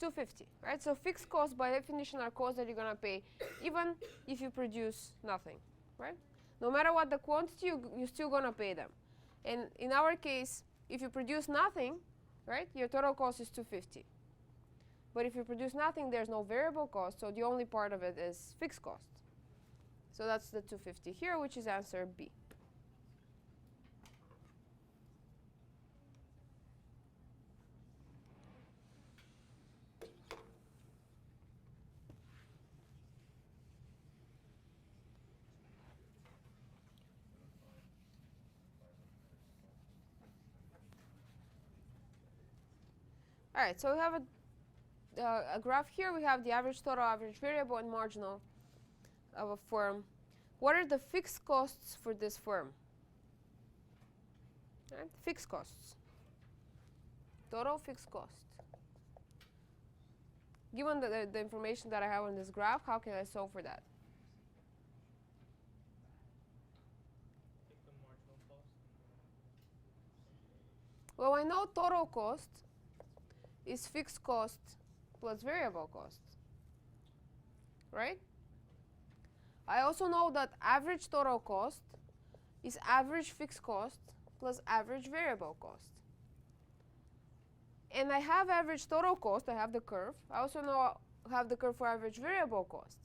250, right? So fixed costs by definition are costs that you're going to pay even if you produce nothing, right? No matter what the quantity, you're still going to pay them. And in our case, if you produce nothing, right, your total cost is 250. But if you produce nothing, there's no variable cost, so the only part of it is fixed cost. So that's the 250 here, which is answer B. All right, so we have a graph here. We have the average total, average variable, and marginal of a firm. What are the fixed costs for this firm? Right? Fixed costs. Total fixed cost. Given the information that I have on this graph, how can I solve for that? Take the marginal cost. Well, I know total cost is fixed cost plus variable cost, right? I also know that average total cost is average fixed cost plus average variable cost. And I have average total cost, I have the curve. I also know I have the curve for average variable cost.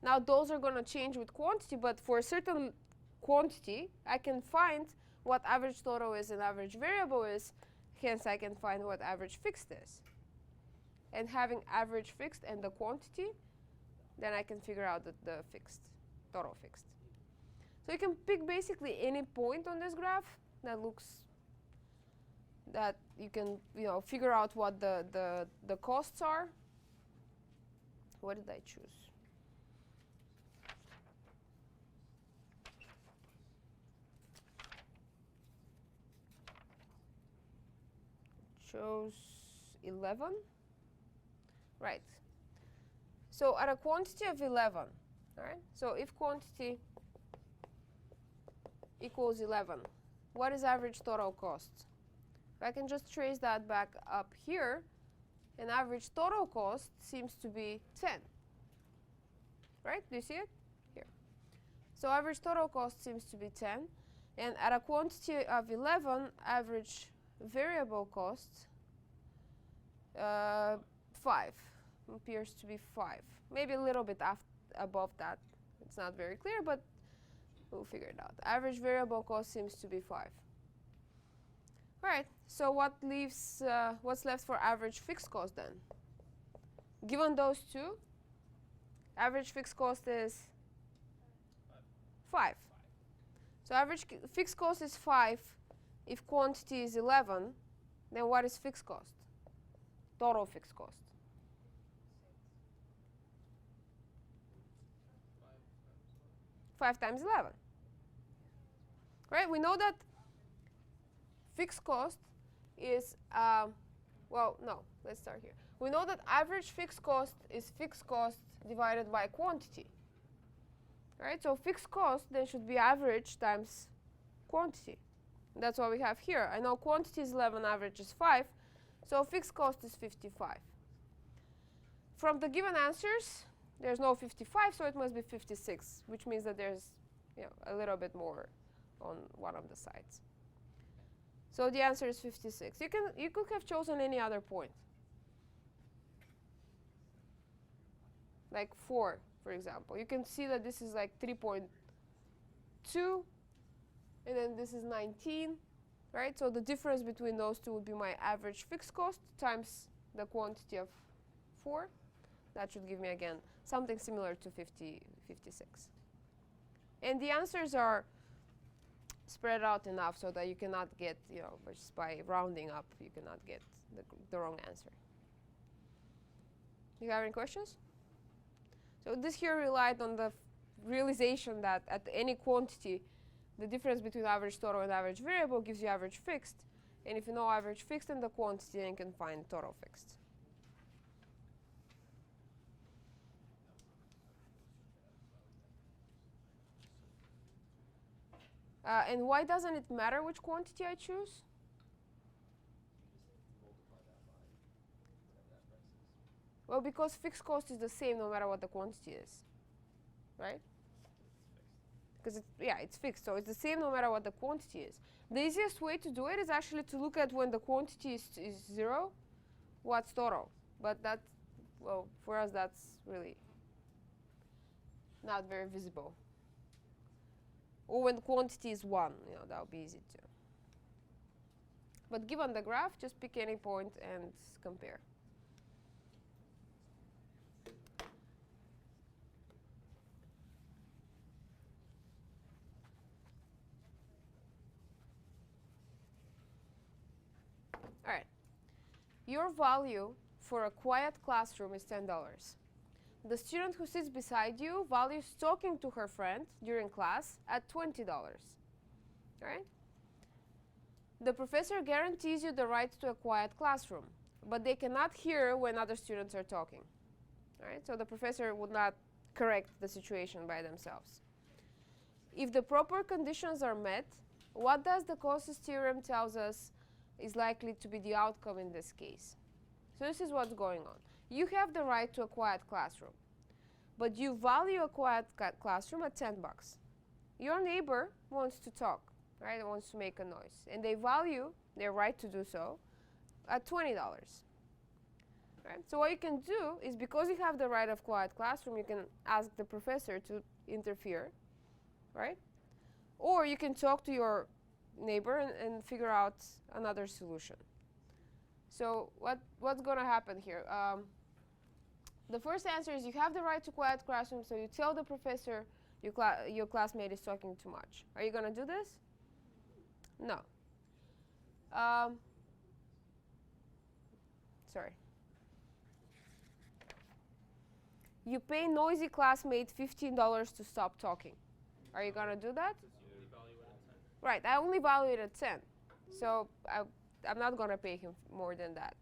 Now those are going to change with quantity, but for a certain quantity, I can find what average total is and average variable is. Hence, I can find what average fixed is. And having average fixed and the quantity, then I can figure out the fixed, total fixed. So you can pick basically any point on this graph that you can figure out what the costs are. What did I choose? Chose 11. Right. So at a quantity of 11, all right? So if quantity equals 11, what is average total cost? I can just trace that back up here, and average total cost seems to be 10. Right? Do you see it? Here. So average total cost seems to be 10. And at a quantity of 11, average variable cost, 5. Appears to be 5. Maybe a little bit above that. It's not very clear, but we'll figure it out. Average variable cost seems to be 5. All right, so what's left for average fixed cost then? Given those two, average fixed cost is 5. So average fixed cost is 5. If quantity is 11, then what is fixed cost? Total fixed cost. 5 times 11. Right? We know that fixed cost is, well, no, let's start here. We know that average fixed cost is fixed cost divided by quantity. Right? So fixed cost then should be average times quantity. That's what we have here. I know quantity is 11, average is 5, so fixed cost is 55. From the given answers, there's no 55, so it must be 56, which means that there's a little bit more on one of the sides. So the answer is 56. You could have chosen any other point. Like 4, for example. You can see that this is like 3.2, and then this is 19, right? So the difference between those two would be my average fixed cost times the quantity of 4. That should give me, again, something similar to 56. And the answers are spread out enough so that you cannot get, just by rounding up, you cannot get the wrong answer. Do you have any questions? So this here relied on the realization that at any quantity, the difference between average total and average variable gives you average fixed. And if you know average fixed and the quantity, then you can find total fixed. And why doesn't it matter which quantity I choose? Well, because fixed cost is the same no matter what the quantity is, right? Because it's fixed, so it's the same no matter what the quantity is. The easiest way to do it is actually to look at when the quantity is 0, what's total. But for us, that's really not very visible. Or when the quantity is 1, that would be easy too. But given the graph, just pick any point and compare. All right. Your value for a quiet classroom is $10. The student who sits beside you values talking to her friend during class at $20. All right? The professor guarantees you the right to a quiet classroom, but they cannot hear when other students are talking. All right? So the professor would not correct the situation by themselves. If the proper conditions are met, what does the closest theorem tells us is likely to be the outcome in this case? So this is what's going on. You have the right to a quiet classroom, but you value a quiet classroom at $10. Your neighbor wants to talk, right? Wants to make a noise, and they value their right to do so at $20. Right? So what you can do is, because you have the right of quiet classroom, you can ask the professor to interfere, right? Or you can talk to your neighbor and figure out another solution. So what's going to happen here? The first answer is you have the right to quiet classroom, so you tell the professor your classmate is talking too much. Are you going to do this? No. Sorry. You pay noisy classmate $15 to stop talking. Are you going to do that? Since you only value it at 10. Right, I only value it at 10. So I'm not going to pay him more than that.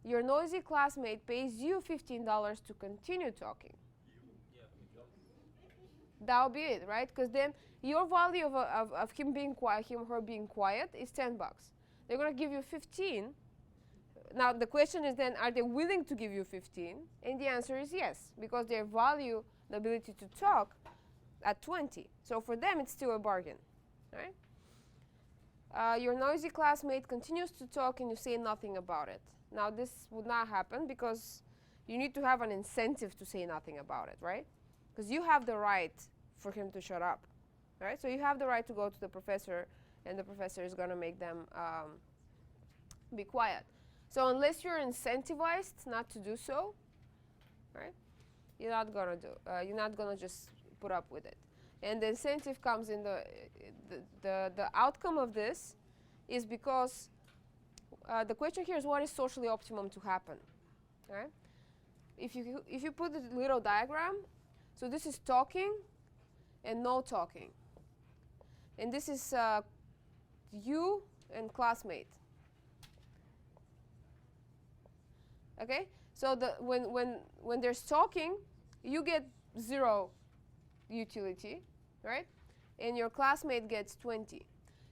Your noisy classmate pays you $15 to continue talking. Yeah. That'll be it, right? Because then your value of him being quiet, him or her being quiet, is $10. They're going to give you 15. Now the question is then, are they willing to give you 15? And the answer is yes, because they value the ability to talk at 20. So for them, it's still a bargain, right? Your noisy classmate continues to talk and you say nothing about it. Now this would not happen because you need to have an incentive to say nothing about it, right? Because you have the right for him to shut up, right? So you have the right to go to the professor, and the professor is going to make them be quiet. So unless you're incentivized not to do so, right, you're not going to you're not going to just put up with it. And the incentive comes in the outcome of this is because the question here is, what is socially optimum to happen, right? If you put a little diagram, so this is talking and no talking, and this is you and classmate. Okay, so when there's talking, you get 0 utility, right? And your classmate gets 20.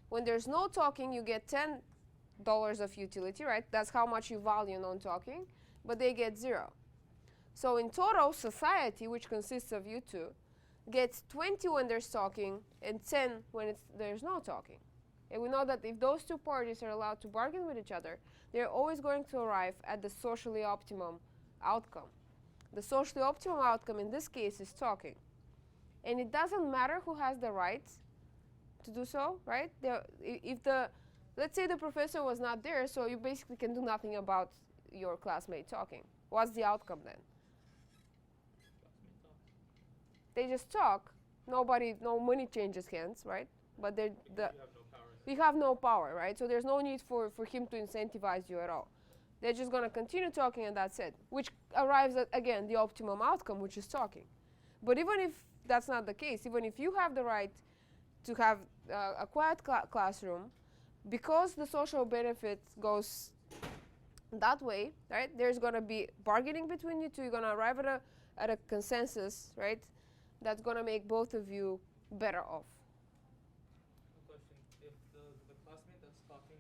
When there's no talking, you get $10 of utility, right? That's how much you value non-talking, but they get 0. So in total, society, which consists of you two, gets 20 when there's talking and 10 when there's no talking. And we know that if those two parties are allowed to bargain with each other, they're always going to arrive at the socially optimum outcome. The socially optimum outcome in this case is talking. And it doesn't matter who has the right to do so, right? Let's say the professor was not there, so you basically can do nothing about your classmate talking. What's the outcome then? They just talk. No money changes hands, right? But You have no power. you have no power, right? So there's no need for him to incentivize you at all. They're just going to continue talking, and that's it, which arrives at, again, the optimum outcome, which is talking. But even if that's not the case, even if you have the right to have a quiet classroom, because the social benefit goes that way, right, there's going to be bargaining between you two. You're going to arrive at a consensus, right, that's going to make both of you better off. Question: if the classmate that's talking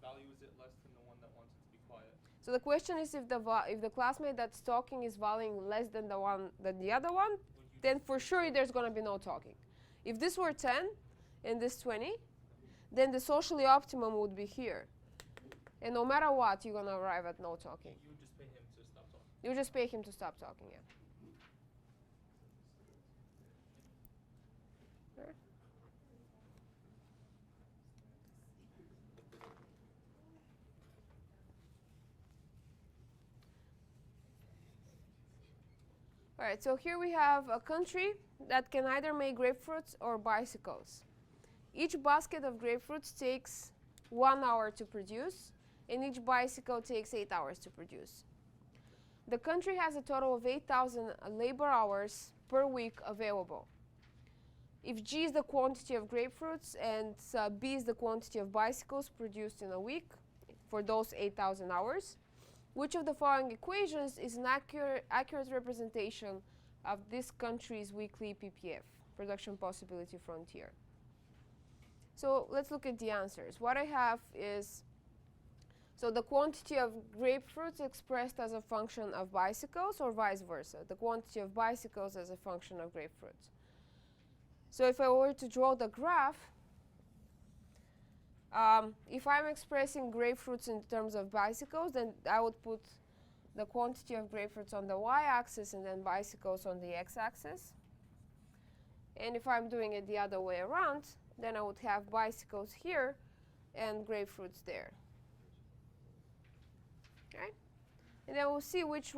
values it less than the one that wants it to be quiet. So the question is, if the classmate that's talking is valuing less than the other one, then for sure there's going to be no talking. If this were 10 and this 20, then the socially optimum would be here. And no matter what, you're going to arrive at no talking. You would just pay him to stop talking. You just pay him to stop talking, yeah. Right. All right, so here we have a country that can either make grapefruits or bicycles. Each basket of grapefruits takes 1 hour to produce, and each bicycle takes 8 hours to produce. The country has a total of 8,000 labor hours per week available. If G is the quantity of grapefruits and B is the quantity of bicycles produced in a week for those 8,000 hours, which of the following equations is an accurate representation of this country's weekly PPF, production possibility frontier? So let's look at the answers. What I have is, so the quantity of grapefruits expressed as a function of bicycles, or vice versa, the quantity of bicycles as a function of grapefruits. So if I were to draw the graph, If I'm expressing grapefruits in terms of bicycles, then I would put the quantity of grapefruits on the y-axis and then bicycles on the x-axis. And if I'm doing it the other way around, then I would have bicycles here and grapefruits there. Okay? And then we'll see which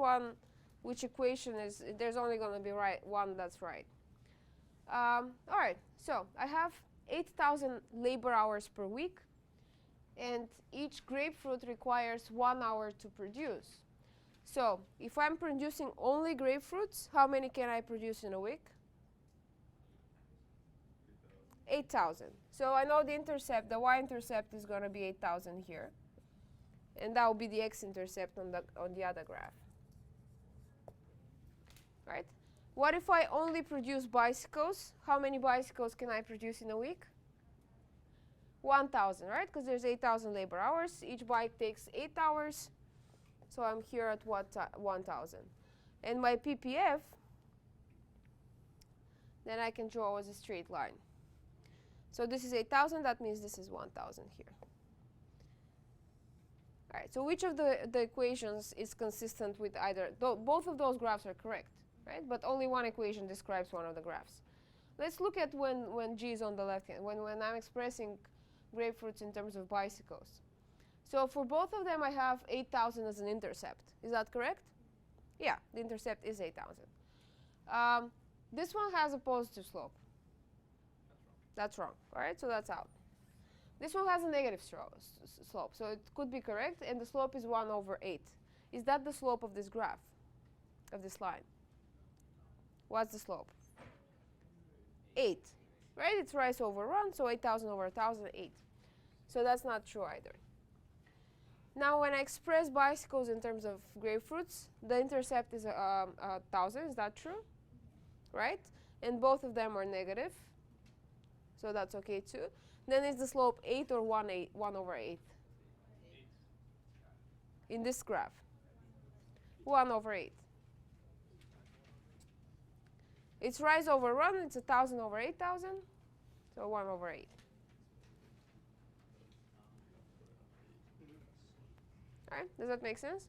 equation is, there's only going to be one that's right. All right, so I have 8,000 labor hours per week, and each grapefruit requires 1 hour to produce. So if I'm producing only grapefruits, how many can I produce in a week? 8,000. So I know the intercept, the y-intercept is going to be 8,000 here. And that will be the x-intercept on the other graph. Right? What if I only produce bicycles? How many bicycles can I produce in a week? 1,000, right? Because there's 8,000 labor hours. Each bike takes 8 hours. So I'm here at 1,000. And my PPF, then I can draw as a straight line. So this is 8,000. That means this is 1,000 here. All right, so which of the equations is consistent with either? Both of those graphs are correct, right? But only one equation describes one of the graphs. Let's look at when G is on the left hand, when I'm expressing grapefruits in terms of bicycles. So for both of them, I have 8,000 as an intercept. Is that correct? Yeah, the intercept is 8,000. This one has a positive slope. That's wrong. All right, so that's out. This one has a negative slope, so it could be correct, and the slope is 1 over 8. Is that the slope of this graph, of this line? What's the slope? 8, right? It's rise over run, so 8,000 over 1,000, 8. So that's not true either. Now, when I express bicycles in terms of grapefruits, the intercept is 1,000. Is that true? Right? And both of them are negative, so that's okay too. Then is the slope 8 or 1 over 8? 8. In this graph. 1 over 8. It's rise over run. It's 1,000 over 8,000. So 1 over 8. All right, does that make sense?